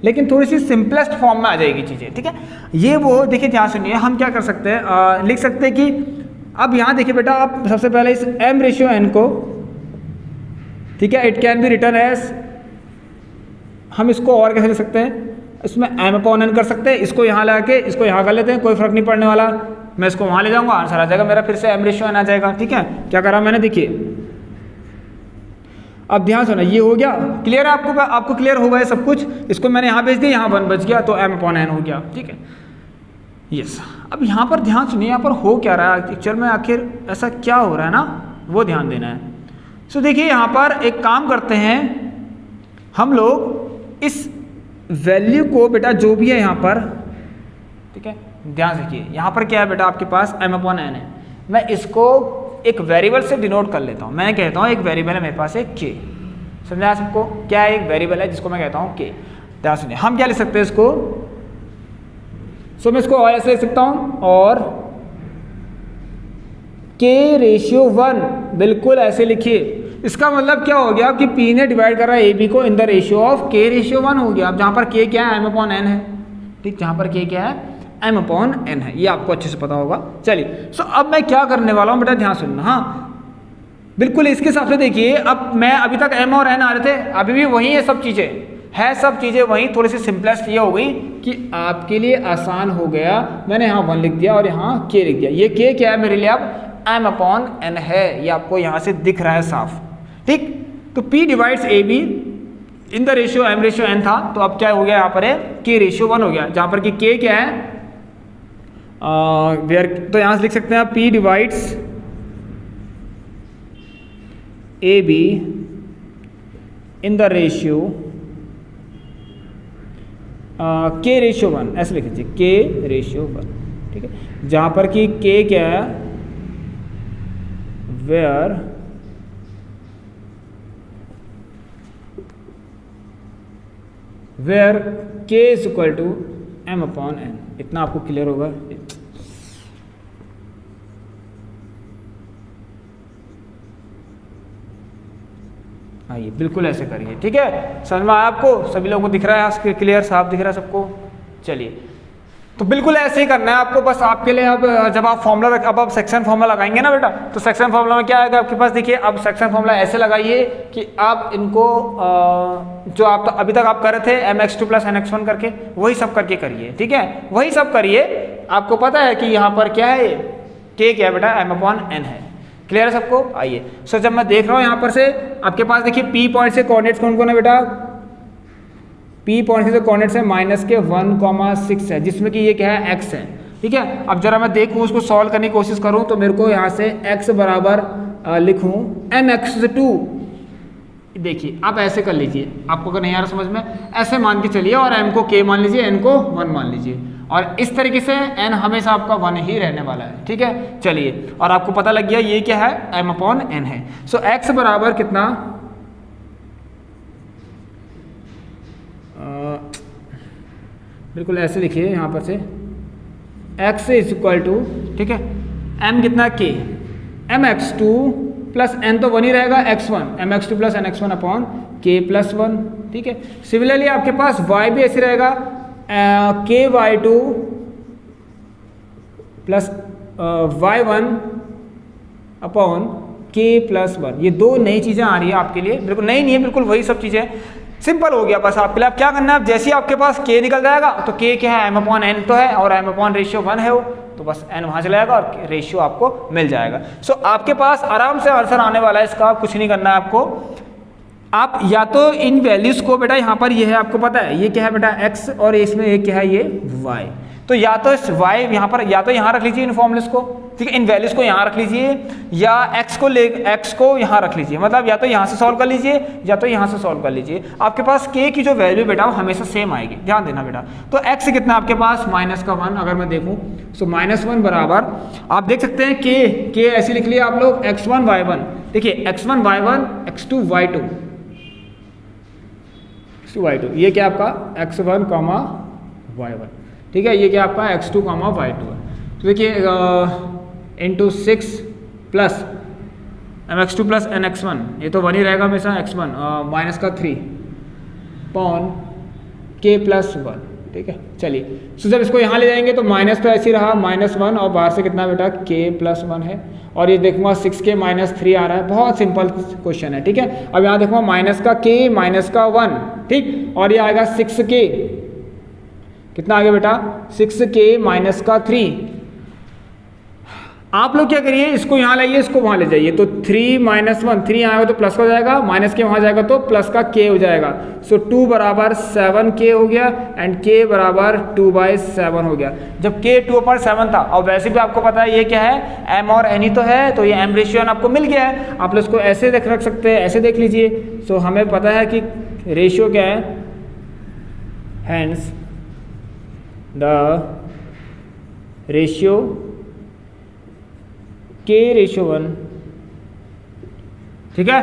लेकिन थोड़ी सी सिंपलेस्ट फॉर्म में आ जाएगी चीज़ें, ठीक है। ये वो देखिए ध्यान सुनिए, हम क्या कर सकते हैं, लिख सकते हैं कि अब यहाँ देखिए बेटा, आप सबसे पहले इस M रेशियो N को, ठीक है, it can be return as, हम इसको और कैसे लिख सकते हैं, इसमें M/N कर सकते हैं, इसको यहाँ ला के इसको यहाँ कर लेते हैं, कोई फर्क नहीं पड़ने वाला, मैं इसको वहाँ ले जाऊँगा, आंसर आ जाएगा मेरा, फिर से M रेशियो N आ जाएगा, ठीक है। क्या करा मैंने, देखिए अब ध्यान सुना, ये हो गया क्लियर है आपको क्लियर होगा ये सब कुछ। इसको मैंने यहाँ भेज दिया, यहाँ 1 बच गया तो M/N हो गया, ठीक है, यस। अब यहाँ पर ध्यान सुनिए, यहाँ पर हो क्या रहा है पिक्चर में, आखिर ऐसा क्या हो रहा है ना, वो ध्यान देना है। सो देखिए यहाँ पर एक काम करते हैं हम लोग, इस वैल्यू को बेटा जो भी है यहाँ पर, ठीक है, ध्यान रखिए यहाँ पर क्या है बेटा आपके पास M/N है, मैं इसको एक वेरिएबल से डिनोट कर लेता हूँ। मैं कहता हूँ एक वेरिएबल है मेरे पास एक K, समझा सबको, क्या है, एक वेरिएबल है जिसको मैं कहता हूँ K। ध्यान सुनिए, हम क्या लिख सकते हैं इसको, सो मैं इसको ऐसे लिख सकता हूँ, और K रेशियो 1, बिल्कुल ऐसे लिखिए। इसका मतलब क्या हो गया कि P ने डिवाइड करा AB को in the ratio of K ratio 1 हो गया। अब जहाँ पर K क्या है, M/N है, ठीक, जहाँ पर K क्या है, M/N है, ये आपको अच्छे से पता होगा। चलिए, सो अब मैं क्या करने वाला हूँ बेटा, ध्यान सुनना, हाँ बिल्कुल इसके हिसाब से देखिए। अब मैं अभी तक M और N आ रहे थे, अभी भी वही है, सब चीज़ें वही, थोड़ी सी सिंपलेस्ट ये हो गई कि आपके लिए आसान हो गया। मैंने यहाँ 1 लिख दिया और यहाँ K लिख दिया। ये K क्या है मेरे लिए, अब m अपॉन n है, ये आपको यहाँ से दिख रहा है साफ, ठीक। तो p divides A be in the ratio m ratio n था, तो अब क्या हो गया यहाँ पर है k रेशियो 1 हो गया, जहाँ पर कि k क्या है तो यहाँ से लिख सकते हैं आप p divides A be in the ratio k ratio 1, ऐसे लिख लीजिए k रेशियो 1, ठीक है। जहाँ पर कि k क्या है, where k is equal to m upon n। इतना आपको क्लियर होगा। आइए बिल्कुल ऐसे करिए, ठीक है। समझ में आया आपको? सभी लोगों को दिख रहा है, क्लियर साफ दिख रहा है सबको? चलिए, तो बिल्कुल ऐसे ही करना है आपको। बस आपके लिए अब जब आप फॉर्मूला अब आप सेक्शन फॉर्मूला लगाएंगे ना बेटा, तो सेक्शन फॉर्मूला में क्या आएगा आपके पास? देखिए, अब सेक्शन फॉर्मूला ऐसे लगाइए कि आप इनको जो आप अभी तक आप कर रहे थे mx2 प्लस nx1 करके, वही सब करके करिए, ठीक है। वही सब करिए। आपको पता है कि यहाँ पर क्या है, k क्या है बेटा, m अपॉन n है। क्लियर है सबको? आइए, सो जब मैं देख रहा हूँ यहाँ पर से आपके पास देखिए p पॉइंट से कोऑर्डिनेट्स कौन कौन है बेटा? P पॉइंट से कोऑर्डिनेट्स है -1,6 है, जिसमें कि ये क्या है, x है, ठीक है। अब जरा मैं देखूँ उसको सॉल्व करने की कोशिश करूँ, तो मेरे को यहाँ से x बराबर लिखूँ nx2। देखिए, आप ऐसे कर लीजिए, आपको अगर नहीं आ रहा समझ में, ऐसे मान के चलिए और m को k मान लीजिए, n को 1 मान लीजिए, और इस तरीके से n हमेशा आपका 1 ही रहने वाला है, ठीक है। चलिए, और आपको पता लग गया ये क्या है, m अपॉन n है। सो x बराबर कितना, बिल्कुल ऐसे लिखिए यहाँ पर से, x इज इक्वल टू, ठीक है, m कितना, k, mx2 प्लस n तो 1 ही रहेगा, x1, mx2 plus nx1 upon k plus 1, ठीक है। सिमिलरली आपके पास y भी ऐसे रहेगा, ky2 plus y1 upon k plus 1। ये दो नई चीज़ें आ रही है आपके लिए, बिल्कुल नई नहीं है, बिल्कुल वही सब चीज़ें। सिंपल हो गया बस आपके लिए। आप क्या करना है, जैसे ही आपके पास k निकल जाएगा, तो k क्या है, m अपॉन n तो है, और m अपॉन रेशियो 1 है वो, तो बस n वहाँ चला जाएगा और रेशियो आपको मिल जाएगा। सो आपके पास आराम से आंसर आने वाला है इसका। कुछ नहीं करना है आपको, आप या तो इन वैल्यूज को बेटा, यहाँ पर ये है आपको पता है ये क्या है बेटा, x, और इसमें ये क्या है, ये y। तो या तो इस y यहाँ पर, या तो यहाँ रख लीजिए इन फॉर्मूलेस को, ठीक है, इन वैल्यूज को यहाँ रख लीजिए, या x को यहाँ रख लीजिए, मतलब या तो यहाँ से सॉल्व कर लीजिए या तो यहाँ से सॉल्व कर लीजिए। आपके पास k की जो वैल्यू बेटा वो हमेशा सेम आएगी, ध्यान देना बेटा। तो x कितना आपके पास, -1 अगर मैं देखूँ, सो -1 बराबर, आप देख सकते हैं k ऐसे लिख लिया आप लोग, x1 y1, देखिए x1 y1 x2 y2, ये क्या आपका x1 y1, ठीक है, ये क्या आपका x2 y2 है। तो देखिए into 6 plus mx2 plus nx1, ये तो 1 ही रहेगा हमेशा, x1 माइनस का 3 पॉन k प्लस 1, ठीक है। चलिए, सो जब इसको यहाँ ले जाएंगे तो माइनस तो ऐसे ही रहा, -1, और बाहर से कितना बेटा, k प्लस 1 है, और ये देखूंगा 6k माइनस 3 आ रहा है। बहुत सिंपल क्वेश्चन है, ठीक है। अब यहाँ देखूंगा माइनस का k माइनस का 1, ठीक, और ये आएगा 6k, कितना आ गया बेटा, 6k माइनस का 3। आप लोग क्या करिए, इसको यहाँ लाइए, इसको वहाँ ले जाइए, तो 3 - 1, 3 आएगा तो प्लस का हो जाएगा, माइनस के वहाँ जाएगा तो प्लस का k हो जाएगा। सो 2 बराबर 7k हो गया, एंड k बराबर 2/7 हो गया। जब k 2/7 था, और वैसे भी आपको पता है ये क्या है, m और n ही तो है, तो ये m रेशियो आपको मिल गया है। आप लोग इसको ऐसे रख सकते हैं, ऐसे देख लीजिए। सो हमें पता है कि रेशियो क्या है, hence the ratio k ratio 1, ठीक है,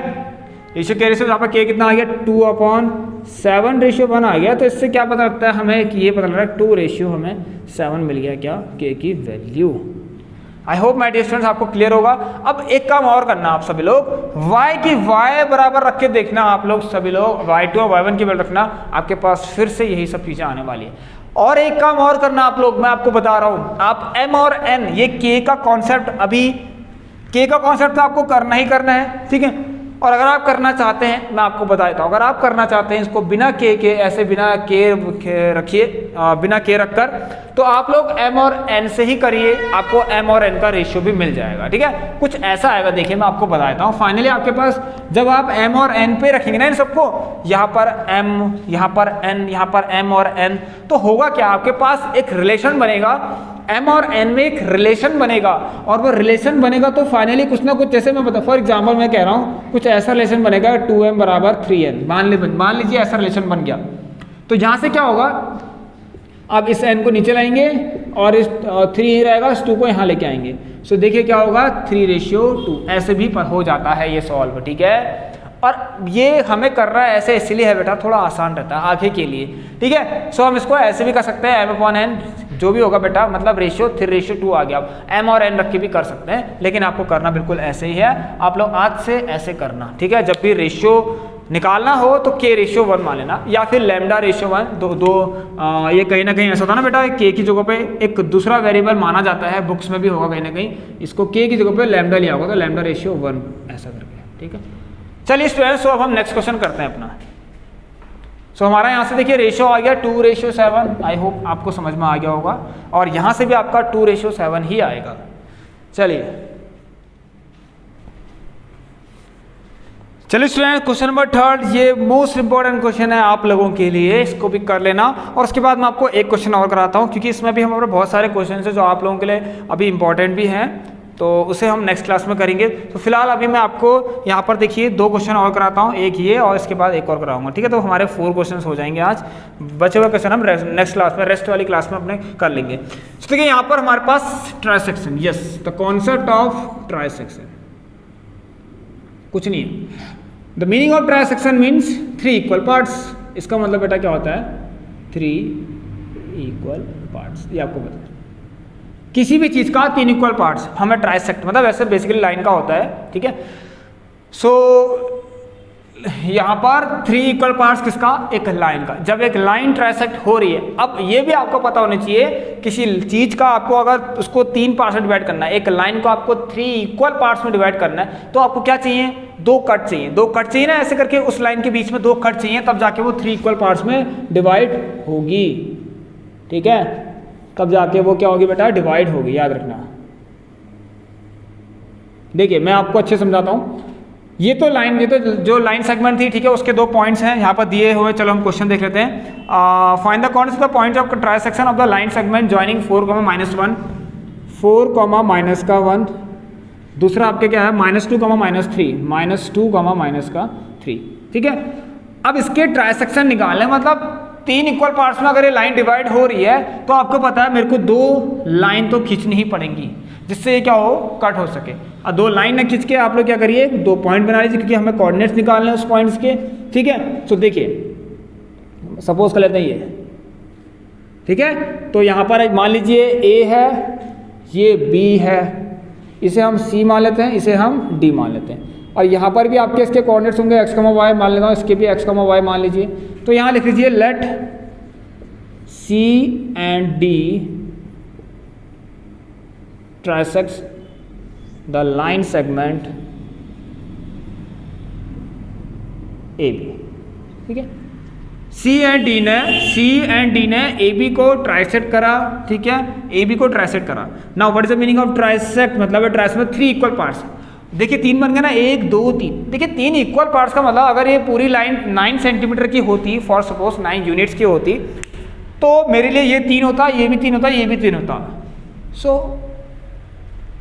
रेशियो k रेशियो, यहाँ पर k कितना आ गया, 2/7 रेशियो 1 आ गया। तो इससे क्या पता लगता है हमें, कि ये पता लग रहा है 2 रेशियो हमें 7 मिल गया, क्या, k की value. I hope my dear students आपको क्लियर होगा। अब एक काम और करना आप सभी लोग, y की y बराबर रख के देखना, आप लोग सभी लोग y2 और y1 की वैल्यू रखना, आपके पास फिर से यही सब चीज़ें आने वाली है। और एक काम और करना आप लोग, मैं आपको बता रहा हूँ, आप m और n, ये k का कॉन्सेप्ट, अभी k का कॉन्सेप्ट तो आपको करना ही करना है, ठीक है। और अगर आप करना चाहते हैं, मैं आपको बता देता हूँ, अगर आप करना चाहते हैं इसको बिना के ऐसे बिना के रखिए, बिना के रखकर, तो आप लोग m और n से ही करिए, आपको m और n का रेशियो भी मिल जाएगा। ठीक है, कुछ ऐसा आएगा, देखिए मैं आपको बता देता हूँ। फाइनली आपके पास जब आप m और n पे रखेंगे ना इन सबको, यहाँ पर m, यहाँ पर n, यहाँ पर m और n, तो होगा क्या, आपके पास एक रिलेशन बनेगा, m और n में एक रिलेशन बनेगा, और वो रिलेशन बनेगा तो फाइनली कुछ ना कुछ, जैसे मैं बता, फॉर एग्जांपल मैं कह रहा हूँ कुछ ऐसा रिलेशन बनेगा 2m बराबर 3n, मान लीजिए ऐसा रिलेशन बन गया। तो यहाँ से क्या होगा, आप इस n को नीचे लाएंगे और इस 3 ही रहेगा, इस 2 को यहाँ लेके आएंगे। सो देखिए क्या होगा, 3:2, ऐसे भी हो जाता है ये सॉल्व। ठीक है, और ये हमें कर रहा है ऐसे इसलिए है बेटा, थोड़ा आसान रहता है आगे के लिए। ठीक है, सो हम इसको ऐसे भी कर सकते हैं, m/n जो भी होगा बेटा, मतलब रेशियो 3:2 आ गया। आप m और n रख के भी कर सकते हैं, लेकिन आपको करना बिल्कुल ऐसे ही है। आप लोग आज से ऐसे करना। ठीक है, जब भी रेशियो निकालना हो तो k/1 मान लेना, या फिर λ/1। ये कहीं ना कहीं ऐसा होता है ना बेटा, k की जगह पे एक दूसरा वेरिएबल माना जाता है, बुक्स में भी होगा कहीं ना कहीं, इसको k की जगह पे λ लिया होगा, तो λ/1 ऐसा करके। ठीक है, चलिए स्टूडेंट्स, अब हम नेक्स्ट क्वेश्चन करते हैं अपना। सो हमारा यहाँ से देखिए रेशियो आ गया 2:7। आई होप आपको समझ में आ गया होगा, और यहाँ से भी आपका 2:7 ही आएगा। चलिए स्टूडेंट, क्वेश्चन नंबर 3, ये मोस्ट इंपॉर्टेंट क्वेश्चन है आप लोगों के लिए, इसको भी कर लेना। और उसके बाद मैं आपको एक क्वेश्चन और कराता हूँ, क्योंकि इसमें भी हमारे बहुत सारे क्वेश्चन हैं जो आप लोगों के लिए अभी इंपॉर्टेंट भी हैं, तो उसे हम नेक्स्ट क्लास में करेंगे। तो फिलहाल अभी मैं आपको यहाँ पर देखिए 2 क्वेश्चन और कराता हूँ, एक ये और इसके बाद एक और कराऊंगा। ठीक है, तो हमारे 4 क्वेश्चन हो जाएंगे आज। बचे हुए क्वेश्चन हम नेक्स्ट क्लास में, रेस्ट वाली क्लास में अपने कर लेंगे। तो देखिए यहाँ पर हमारे पास trisection, yes, the concept of trisection, कुछ नहीं है। The meaning of trisection means 3 equal parts. इसका मतलब बेटा क्या होता है, 3 इक्वल पार्ट्स, ये आपको बता, किसी भी चीज का 3 इक्वल पार्ट्स हमें ट्राइसेक्ट, मतलब ऐसे बेसिकली लाइन का होता है। ठीक है, सो यहाँ पर 3 इक्वल पार्ट्स किसका, एक लाइन का। जब एक लाइन ट्राइसेक्ट हो रही है, अब ये भी आपको पता होना चाहिए, किसी चीज का आपको अगर उसको 3 पार्ट्स में डिवाइड करना है, एक लाइन को आपको 3 इक्वल पार्ट्स में डिवाइड करना है, तो आपको क्या चाहिए, 2 कट चाहिए। 2 कट चाहिए ना, ऐसे करके उस लाइन के बीच में 2 कट चाहिए, तब जाके वो 3 इक्वल पार्ट्स में डिवाइड होगी। ठीक है, तब जाके वो क्या होगी बेटा, डिवाइड होगी, याद रखना। देखिए मैं आपको अच्छे समझाता हूँ। ये तो जो लाइन सेगमेंट थी, ठीक है, उसके 2 पॉइंट्स हैं यहाँ पर दिए हुए। चलो हम क्वेश्चन देख लेते हैं। Find the corners of the point of trisection of the line segment joining 4, -1, 4, -1। दूसरा आपके क्या है, -2, -3, -2, -3। ठीक है, अब इसके ट्राइसेक्शन निकालने, मतलब 3 इक्वल पार्ट्स में अगर ये लाइन डिवाइड हो रही है, तो आपको पता है मेरे को 2 लाइन तो खींचनी ही पड़ेंगी, जिससे ये क्या हो, कट हो सके। और 2 लाइन ना खींच के आप लोग क्या करिए, 2 पॉइंट बना लीजिए, क्योंकि हमें कोऑर्डिनेट्स निकालने हैं उस पॉइंट्स के। ठीक है, तो देखिए सपोज कर लेते हैं ये, ठीक है, तो यहाँ पर मान लीजिए A है, ये B है, इसे हम C मान लेते हैं, इसे हम D मान लेते हैं। और यहाँ पर भी आपके इसके कोऑर्डिनेट्स होंगे x, y मान लेता हूँ, इसके भी x, y मान लीजिए। तो यहाँ लिख लीजिए late C and D trisects the line segment AB। ठीक है, C एंड D ने AB को ट्राइसेक्ट करा। ठीक है, AB को ट्राइसेक्ट करा। Now what is the meaning of trisect, मतलब है ट्राइसेक्ट में 3 इक्वल पार्ट्स। देखिए 3 बन गए ना, 1, 2, 3। देखिए 3 इक्वल पार्ट्स का मतलब अगर ये पूरी लाइन 9 सेंटीमीटर की होती, फॉर सपोज 9 यूनिट्स की होती, तो मेरे लिए ये 3 होता, ये भी 3 होता, ये भी 3 होता। सो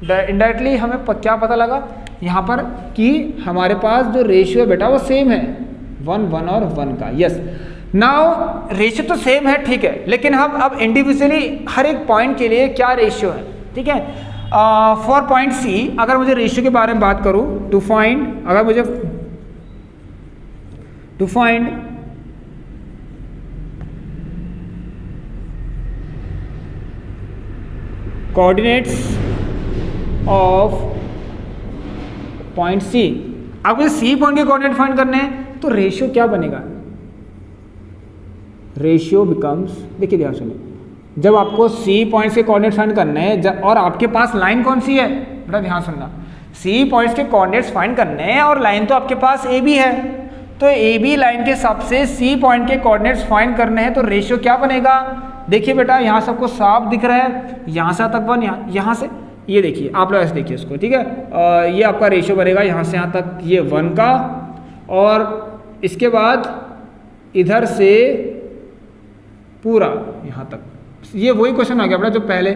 इनडायरेक्टली हमें क्या पता लगा यहाँ पर कि हमारे पास जो रेशियो है बेटा वो सेम है, 1, 1 और 1 का। यस, नाउ रेशियो तो सेम है, ठीक है, लेकिन हम अब इंडिविजुअली हर एक पॉइंट के लिए क्या रेशियो है। ठीक है, फॉर पॉइंट C अगर मुझे रेशियो के बारे में बात करूं, to find coordinates of point C, आपको C पॉइंट के कोऑर्डिनेट फाइंड करने हैं, तो रेशियो क्या बनेगा, रेशियो बिकम्स, देखिए ध्यान सुनिए, जब आपको C पॉइंट के कोऑर्डिनेट फाइंड करने हैं और आपके पास लाइन कौन सी है बेटा, ध्यान सुनना, सी पॉइंट्स के कोऑर्डिनेट्स फाइंड करने हैं और लाइन तो आपके पास ए बी है, तो ए बी लाइन के हिसाब से सी पॉइंट के कोऑर्डिनेट्स फाइंड करने हैं, तो रेशियो क्या बनेगा? देखिए बेटा यहाँ सबको साफ दिख रहा है, यहाँ से तक 1, यहाँ से ये देखिए, आप लोग ऐसे देखिए इसको, ठीक है। ये आपका रेशियो बनेगा यहाँ से यहाँ तक ये 1 का, और इसके बाद इधर से पूरा यहाँ तक, ये वही क्वेश्चन आ गया बेटा जो पहले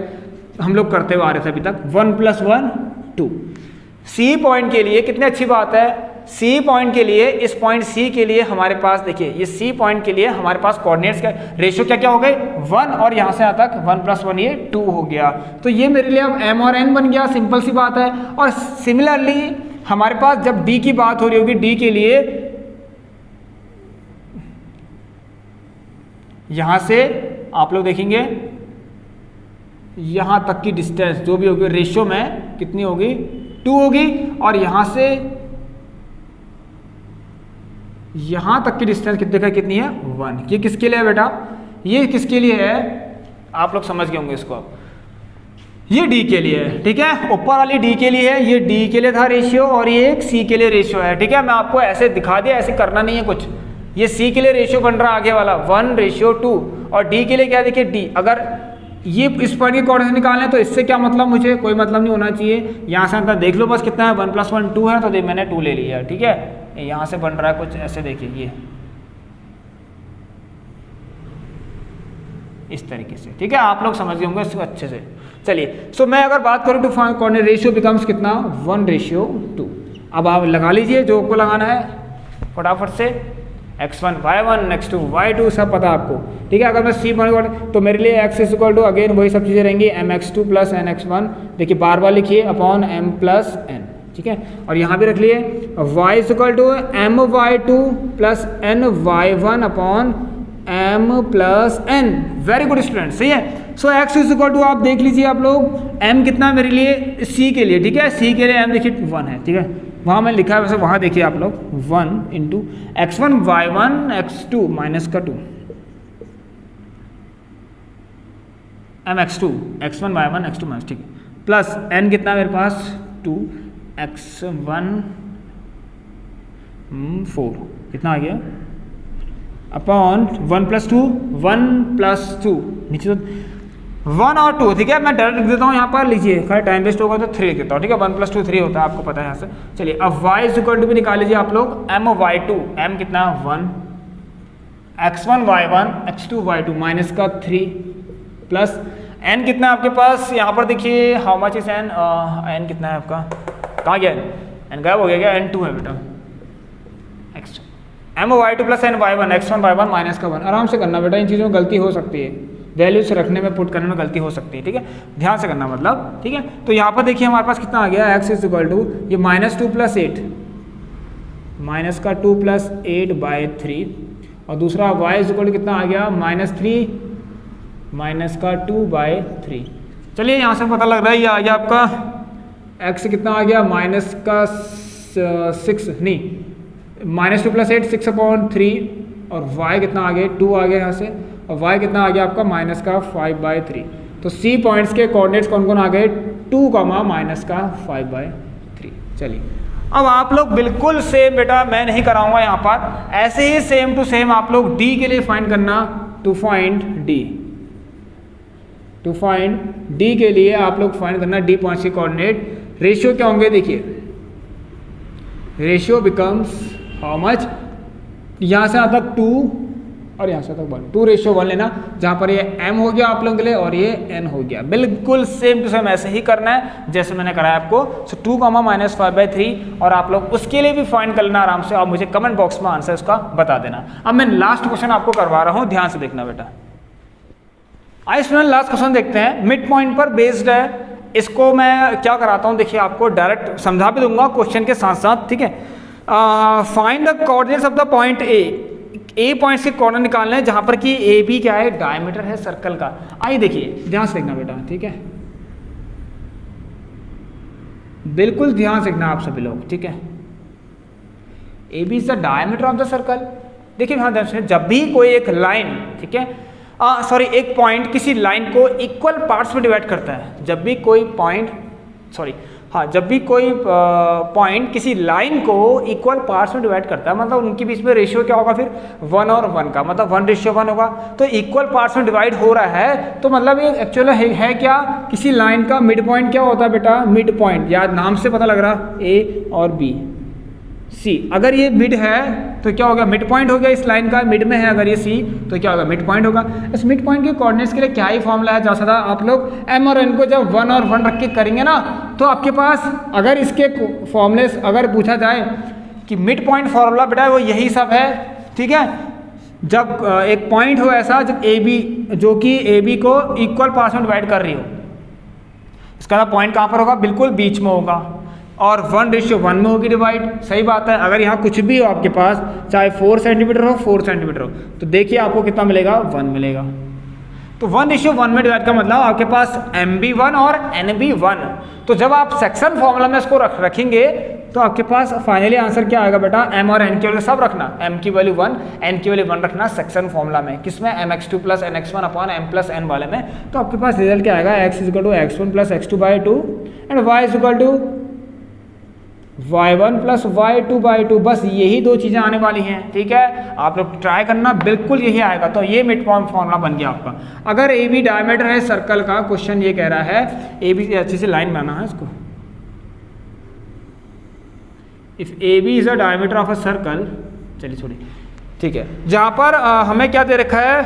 हम लोग करते हुए आ रहे थे अभी तक, 1 + 1 2। सी पॉइंट के लिए कितनी अच्छी बात है, सी पॉइंट के लिए, इस पॉइंट सी के लिए हमारे पास देखिए, ये सी पॉइंट के लिए हमारे पास कोऑर्डिनेट्स का रेशियो क्या क्या हो गए 1, और यहाँ से यहाँ तक 1 + 1 ये 2 हो गया। तो ये मेरे लिए अब m और n बन गया, सिंपल सी बात है। और सिमिलरली हमारे पास जब d की बात हो रही होगी, d के लिए यहाँ से आप लोग देखेंगे यहाँ तक की डिस्टेंस जो भी होगी रेशियो में कितनी होगी 2 होगी, और यहाँ से यहाँ तक की डिस्टेंस कितनी है 1। ये किसके लिए है बेटा? ये किसके लिए है? आप लोग समझ गए होंगे इसको। अब ये d के लिए है, ठीक है, ऊपर वाली d के लिए है, ये d के लिए था रेशियो, और ये एक c के लिए रेशियो है, ठीक है। मैं आपको ऐसे दिखा दिया, ऐसे करना नहीं है कुछ। ये c के लिए रेशियो बन रहा है आगे वाला 1:2, और d के लिए क्या है देखिए d, अगर ये इस पॉइंट के कोऑर्डिनेट निकालने तो इससे क्या मतलब, मुझे कोई मतलब नहीं होना चाहिए। यहाँ से अंदर देख लो बस कितना है, 1 + 1 2 है, तो मैंने 2 ले लिया, ठीक है। यहाँ से बन रहा है कुछ ऐसे, देखिए ये इस तरीके से, ठीक है। आप लोग समझ गए होंगे इसको अच्छे से। चलिए, सो मैं अगर बात करूँ to find coordinate ratio becomes कितना 1:2। अब आप लगा लीजिए जो आपको लगाना है फटाफट से, x1 y1 x2 y2 सब पता है आपको, ठीक है। अगर मैं सी पॉइंट तो मेरे लिए x = अगेन वही सब चीज़ें रहेंगी, mx2 + nx1, देखिए बार बार लिखिए अपॉन m + n, ठीक है। और यहाँ भी रख लिए y = my2 + ny1 upon m + n। Very good student, सही है। सो x = आप देख लीजिए आप लोग, m कितना है मेरे लिए c के लिए, ठीक है, c के लिए m देखिए 1 है, ठीक है। वहाँ मैं लिखा है वैसे, वहाँ देखिए आप लोग 1 × x1 y1 x2 -2 mx2 x1 y1 x2 - ठीक है, प्लस n कितना मेरे पास 2 x1 4 कितना आ गया अपॉन 1 + 2 1 + 2 नीचे तो 1 और 2, ठीक है। मैं डायरेक्ट लिख देता हूँ यहाँ पर, लीजिए, खैर टाइम वेस्ट होगा तो 3 लिख देता हूँ, ठीक है। 1 + 2 3 होता है, आपको पता है यहाँ से। चलिए, अब y = भी निकाल लीजिए आप लोग, my2 m कितना 1 x1 y1 x2 y2 -3 plus n कितना है आपके पास, यहाँ पर देखिए how much is n, n कितना है आपका, कहाँ गया n गायब हो गया क्या, n2 है बेटा, my2 + ny1 x1 y1 -1। आराम से करना बेटा, इन चीज़ों में गलती हो सकती है, वैल्यूज रखने में पुट करने में गलती हो सकती है, ठीक है, ध्यान से करना मतलब, ठीक है। तो यहाँ पर देखिए हमारे पास कितना आ गया, x = ये -2 + 8 -2 + 8/3, और दूसरा y = कितना आ गया -3 -2/3। चलिए, यहाँ से पता लग रहा है ये आ गया आपका x कितना आ गया -6 नहीं -2 + 8 6/3, और y कितना आ गया 2 आ गया यहाँ से, और y कितना आ गया आपका -5/3। तो C पॉइंट्स के कोऑर्डिनेट्स कौन कौन आ गए 2, -5/3। चलिए, अब आप लोग बिल्कुल सेम बेटा, मैं नहीं कराऊंगा यहाँ पर, ऐसे ही सेम टू सेम आप लोग D के लिए फाइंड करना, टू फाइंड D के लिए आप लोग फाइंड करना D पॉइंट्स के कोऑर्डिनेट। रेशियो क्या होंगे देखिए, रेशियो बिकम्स हाउ मच, यहाँ से आता 2 और यहाँ से तक 1, 2:1 लेना, जहाँ पर ये m हो गया आप लोगों के लिए और ये n हो गया। बिल्कुल सेम टू सेम ऐसे ही करना है जैसे मैंने कराया आपको। सो 2, -5/3, और आप लोग उसके लिए भी फाइंड कर लेना आराम से, और मुझे कमेंट बॉक्स में आंसर उसका बता देना। अब मैं लास्ट क्वेश्चन आपको करवा रहा हूँ, ध्यान से देखना बेटा। आइए स्टूडेंट, लास्ट क्वेश्चन देखते हैं, मिड पॉइंट पर बेस्ड है। इसको मैं क्या कराता हूँ देखिए, आपको डायरेक्ट समझा भी दूंगा क्वेश्चन के साथ साथ, ठीक है। Find the coordinates of the point A point से कोऑर्डिनेट निकालना है जहां पर कि ए बी क्या है, डायमीटर है सर्कल का। आइए देखिए, ध्यान से देखना बेटा, ठीक है, बिल्कुल ध्यान से देखना आप सभी लोग, ठीक है। A B is the diameter of the circle. देखिए हाँ, ध्यान से, जब भी कोई एक लाइन, ठीक है, एक पॉइंट किसी लाइन को इक्वल पार्ट्स में डिवाइड करता है, जब भी कोई पॉइंट हाँ, जब भी कोई पॉइंट किसी लाइन को इक्वल पार्ट्स में डिवाइड करता है, मतलब उनके बीच में रेशियो क्या होगा फिर 1 और 1 का, मतलब 1:1 होगा। तो इक्वल पार्ट्स में डिवाइड हो रहा है तो मतलब ये एक्चुअल है क्या, किसी लाइन का मिड पॉइंट क्या होता है बेटा, मिड पॉइंट, याद नाम से पता लग रहा, ए और बी सी, अगर ये मिड है तो क्या होगा, मिड पॉइंट हो गया इस लाइन का, मिड में है अगर ये सी तो क्या होगा, मिड पॉइंट होगा। इस मिड पॉइंट के कोऑर्डिनेट्स के लिए क्या ही फॉर्मूला है, जा सकता आप लोग एम और एन को जब 1 और 1 रख के करेंगे ना, तो आपके पास अगर इसके फॉर्मूले अगर पूछा जाए कि मिड पॉइंट फॉर्मूला बेटा वो यही सब है, ठीक है। जब एक पॉइंट हो ऐसा जब ए बी, जो कि ए बी को इक्वल पार्ट्स में डिवाइड कर रही हो, इसका पॉइंट कहाँ पर होगा, बिल्कुल बीच में होगा और 1:1 में होगी डिवाइड। सही बात है, अगर यहाँ कुछ भी हो आपके पास, चाहे 4 सेंटीमीटर हो 4 सेंटीमीटर हो, तो देखिए आपको कितना मिलेगा, 1 मिलेगा। तो 1:1 में डिवाइड का मतलब आपके पास MB1 और NB1। तो जब आप सेक्शन फॉर्मूला में इसको रखेंगे तो आपके पास फाइनली आंसर क्या आएगा बेटा, M और N की वैल्यू सब रखना, M की वैल्यू 1, N की वैल्यू 1 रखना सेक्शन फॉर्मूला में, किसमें, mx2 + nx1 upon m + n वाले में। तो आपके पास रिजल्ट क्या आएगा, x = x1 + x2/2 and y = y1 + y2/2। बस यही दो चीज़ें आने वाली हैं, ठीक है। आप लोग ट्राई करना, बिल्कुल यही आएगा। तो ये मिड पॉइंट फॉर्मूला बन गया आपका। अगर ए बी डायमीटर है सर्कल का, क्वेश्चन ये कह रहा है ए बी, अच्छी से लाइन बनाना है इसको, if A B is a diameter of a circle, चलिए छोड़िए, ठीक है। जहाँ पर हमें क्या दे रखा है,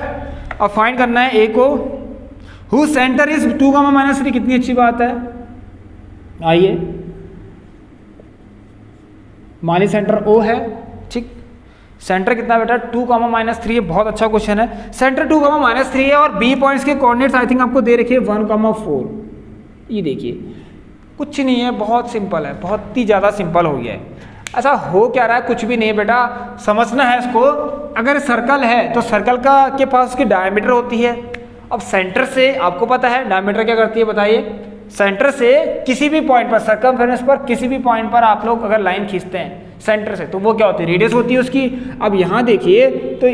अब फाइंड करना है ए को, हु सेंटर इज 2, -3, कितनी अच्छी बात है। आइए मानी सेंटर O है, ठीक, सेंटर कितना बेटा 2, -3, बहुत अच्छा क्वेश्चन है। सेंटर 2, -3 है और बी पॉइंट्स के कोऑर्डिनेट्स आई थिंक आपको दे रखिए 1, 4। ये देखिए कुछ नहीं है, बहुत सिंपल है, बहुत ही ज़्यादा सिंपल हो गया है। ऐसा हो क्या रहा है, कुछ भी नहीं बेटा, समझना है इसको। अगर सर्कल है तो सर्कल का के पास उसकी डायमीटर होती है। अब सेंटर से आपको पता है डायमीटर क्या करती है, बताइए। सेंटर से किसी भी पॉइंट पर, सर्कमफेरेंस पर किसी भी पॉइंट पर आप लोग अगर लाइन खींचते हैं सेंटर से, तो वो क्या होती है, रेडियस होती है उसकी। अब यहाँ देखिए, तो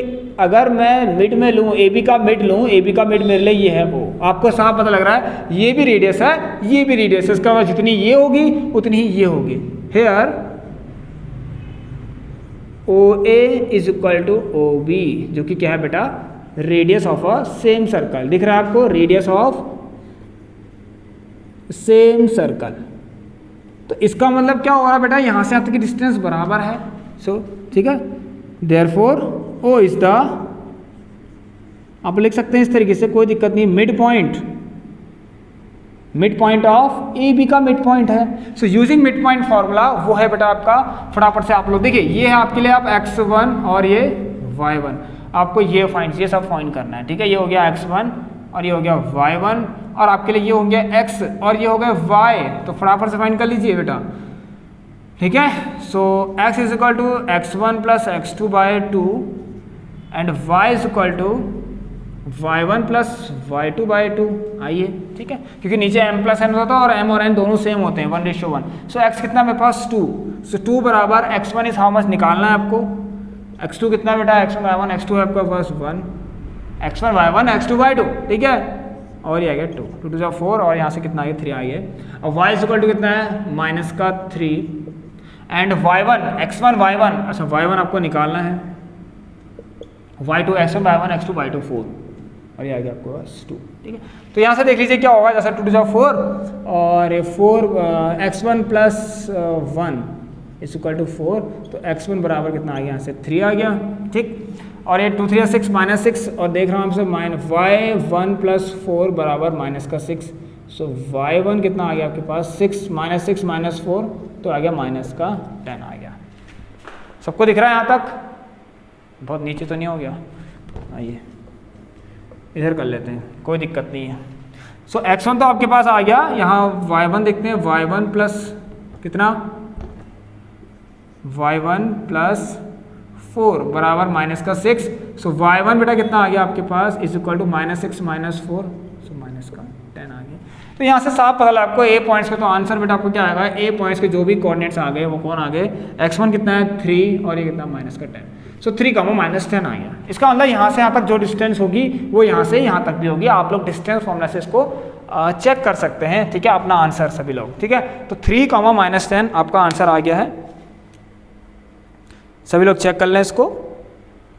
अगर मैं मिड में लूँ, ए बी का मिड लूँ, ए बी का मिड मेरे लिए ये है, वो आपको साफ पता लग रहा है, ये भी रेडियस है, ये भी रेडियस है, इसका जितनी ये होगी उतनी ही ये होगी। हेयर OA = OB, जो कि क्या है बेटा, radius of a same circle. दिख रहा है आपको, रेडियस ऑफ सेम सर्कल। तो इसका मतलब क्या हो रहा है बेटा, यहाँ से यहाँ तक की डिस्टेंस बराबर है। सो ठीक है, देयरफॉर O इज द, आप लिख सकते हैं इस तरीके से, कोई दिक्कत नहीं, mid point of A B का मिड पॉइंट है। So using mid point formula, वो है बेटा आपका, फटाफट से आप लोग देखिए, ये है आपके लिए, आप x1 और ये y1, आपको ये सब फाइंड करना है, ठीक है। ये हो गया x1 और ये हो गया y1 और आपके लिए ये हो गया x और ये हो गया y, तो फटाफट से फाइंड कर लीजिए बेटा, ठीक है। सो x = x1 + x2/2 and y = y1 + y2/2। आइए, ठीक है, क्योंकि नीचे m + n होता है और m और n दोनों सेम होते हैं, 1:1। सो x कितना मेरे पास 2, सो 2 = x1 इज हाउ मच निकालना है आपको, x2 कितना बेटा, x1 y1, x2 है आपका पास 1, x1 y1 x2/2, ठीक है। और ये आ गया 2, 2 × 4 और यहाँ से कितना आ गया 3 आ गया। और y = कितना है, -3 एंड y1 x1 y1, अच्छा y1 आपको निकालना है, y2 x1 y1 x2 y2 4 और ये आ गया आपको बस 2, ठीक है। तो यहाँ से देख लीजिए क्या होगा, जैसा 2 × 4 और 4 x1 + 1 = 4, तो x1 बराबर कितना आ गया, यहाँ से 3 आ गया, ठीक। और ये 2 3 6 -6 और देख रहा हूँ आपसे y1 + 4 = -6। सो y1 कितना आ गया आपके पास 6 -6 -4, तो आ गया -10 आ गया। सबको दिख रहा है यहाँ तक, बहुत नीचे तो नहीं हो गया। आइए इधर कर लेते हैं, कोई दिक्कत नहीं है। सो x1 तो आपके पास आ गया, यहाँ y1 देखते हैं, y1 प्लस कितना, y1 + 4 बराबर -6। सो y1 बेटा कितना आ गया आपके पास, = -6 -4, सो -10 आ गया। तो यहाँ से साफ पता लगा आपको ए पॉइंट्स का, तो आंसर बेटा आपको क्या आएगा, ए पॉइंट्स के जो भी कोऑर्डिनेट्स आ गए वो कौन आ गए, x1 कितना है 3 और ये कितना -10। सो 3, -10 आ गया। इसका मतलब यहाँ से यहाँ तक जो डिस्टेंस होगी वो यहाँ से यहाँ तक भी होगी। आप लोग डिस्टेंस फॉर्मूला से इसको चेक कर सकते हैं, ठीक है, अपना आंसर सभी लोग, ठीक है। तो 3, -10 आपका आंसर आ गया है, सभी लोग चेक कर लें इसको,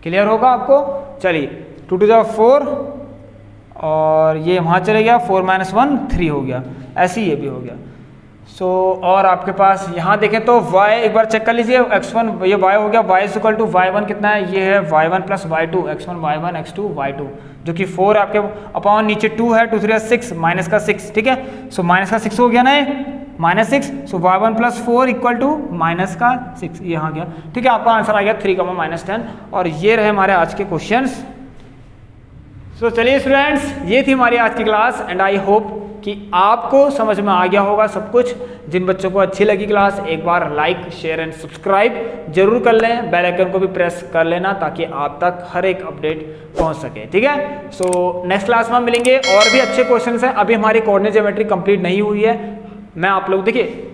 क्लियर होगा आपको। चलिए 2 to the 4 और ये वहाँ चले गया, 4 - 1 3 हो गया, ऐसे ही ये भी हो गया। सो और आपके पास यहाँ देखें तो y एक बार चेक कर लीजिए, x1 ये y हो गया, y = y1 कितना है, ये है y1 + y2, x1 y1 x2 y2 जो कि 4 आपके अपॉन नीचे 2 है, 2 3 6 माइनस का 6, ठीक है। सो माइनस का 6 हो गया ना, -6, सो y1 + 4 = -6, ये यहाँ गया, ठीक है। आपका आंसर आ गया 3, -10 और ये रहे हमारे आज के क्वेश्चंस। सो चलिए स्टूडेंट्स, ये थी हमारी आज की क्लास एंड आई होप कि आपको समझ में आ गया होगा सब कुछ। जिन बच्चों को अच्छी लगी क्लास, एक बार लाइक शेयर एंड सब्सक्राइब जरूर कर लें, बेल आइकन को भी प्रेस कर लेना ताकि आप तक हर एक अपडेट पहुंच सके, ठीक है। सो नेक्स्ट क्लास में मिलेंगे, और भी अच्छे क्वेश्चंस हैं। अभी हमारी कोऑर्डिनेट ज्योमेट्री कंप्लीट नहीं हुई है। मैं आप लोग देखिए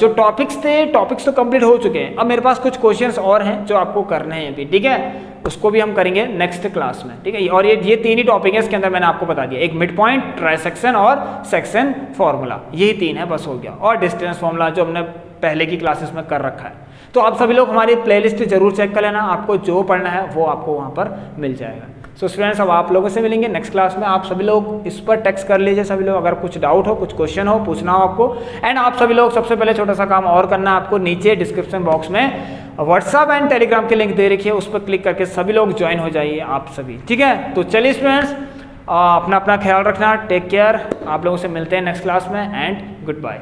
जो टॉपिक्स थे, टॉपिक्स तो कंप्लीट हो चुके हैं, अब मेरे पास कुछ क्वेश्चंस और हैं जो आपको करने हैं अभी, ठीक है। उसको भी हम करेंगे नेक्स्ट क्लास में, ठीक है। और ये 3 ही टॉपिक है, इसके अंदर मैंने आपको बता दिया, एक मिड पॉइंट, ट्राइसेक्शन और सेक्शन फॉर्मूला, यही 3 है, बस हो गया। और डिस्टेंस फॉर्मूला जो हमने पहले की क्लासेस में कर रखा है। तो आप सभी लोग हमारी प्लेलिस्ट जरूर चेक कर लेना, आपको जो पढ़ना है वो आपको वहाँ पर मिल जाएगा। सो स्टूडेंट्स, अब आप लोगों से मिलेंगे नेक्स्ट क्लास में। आप सभी लोग इस पर टेक्स्ट कर लीजिए, सभी लोग अगर कुछ डाउट हो, कुछ क्वेश्चन हो, पूछना हो आपको। एंड आप सभी लोग सबसे पहले छोटा सा काम और करना है आपको, नीचे डिस्क्रिप्शन बॉक्स में व्हाट्सएप एंड टेलीग्राम के लिंक दे रखिए, उस पर क्लिक करके सभी लोग ज्वाइन हो जाइए आप सभी, ठीक है। तो चलिए स्टूडेंट्स, अपना ख्याल रखना, टेक केयर, आप लोगों से मिलते हैं नेक्स्ट क्लास में एंड गुड बाय।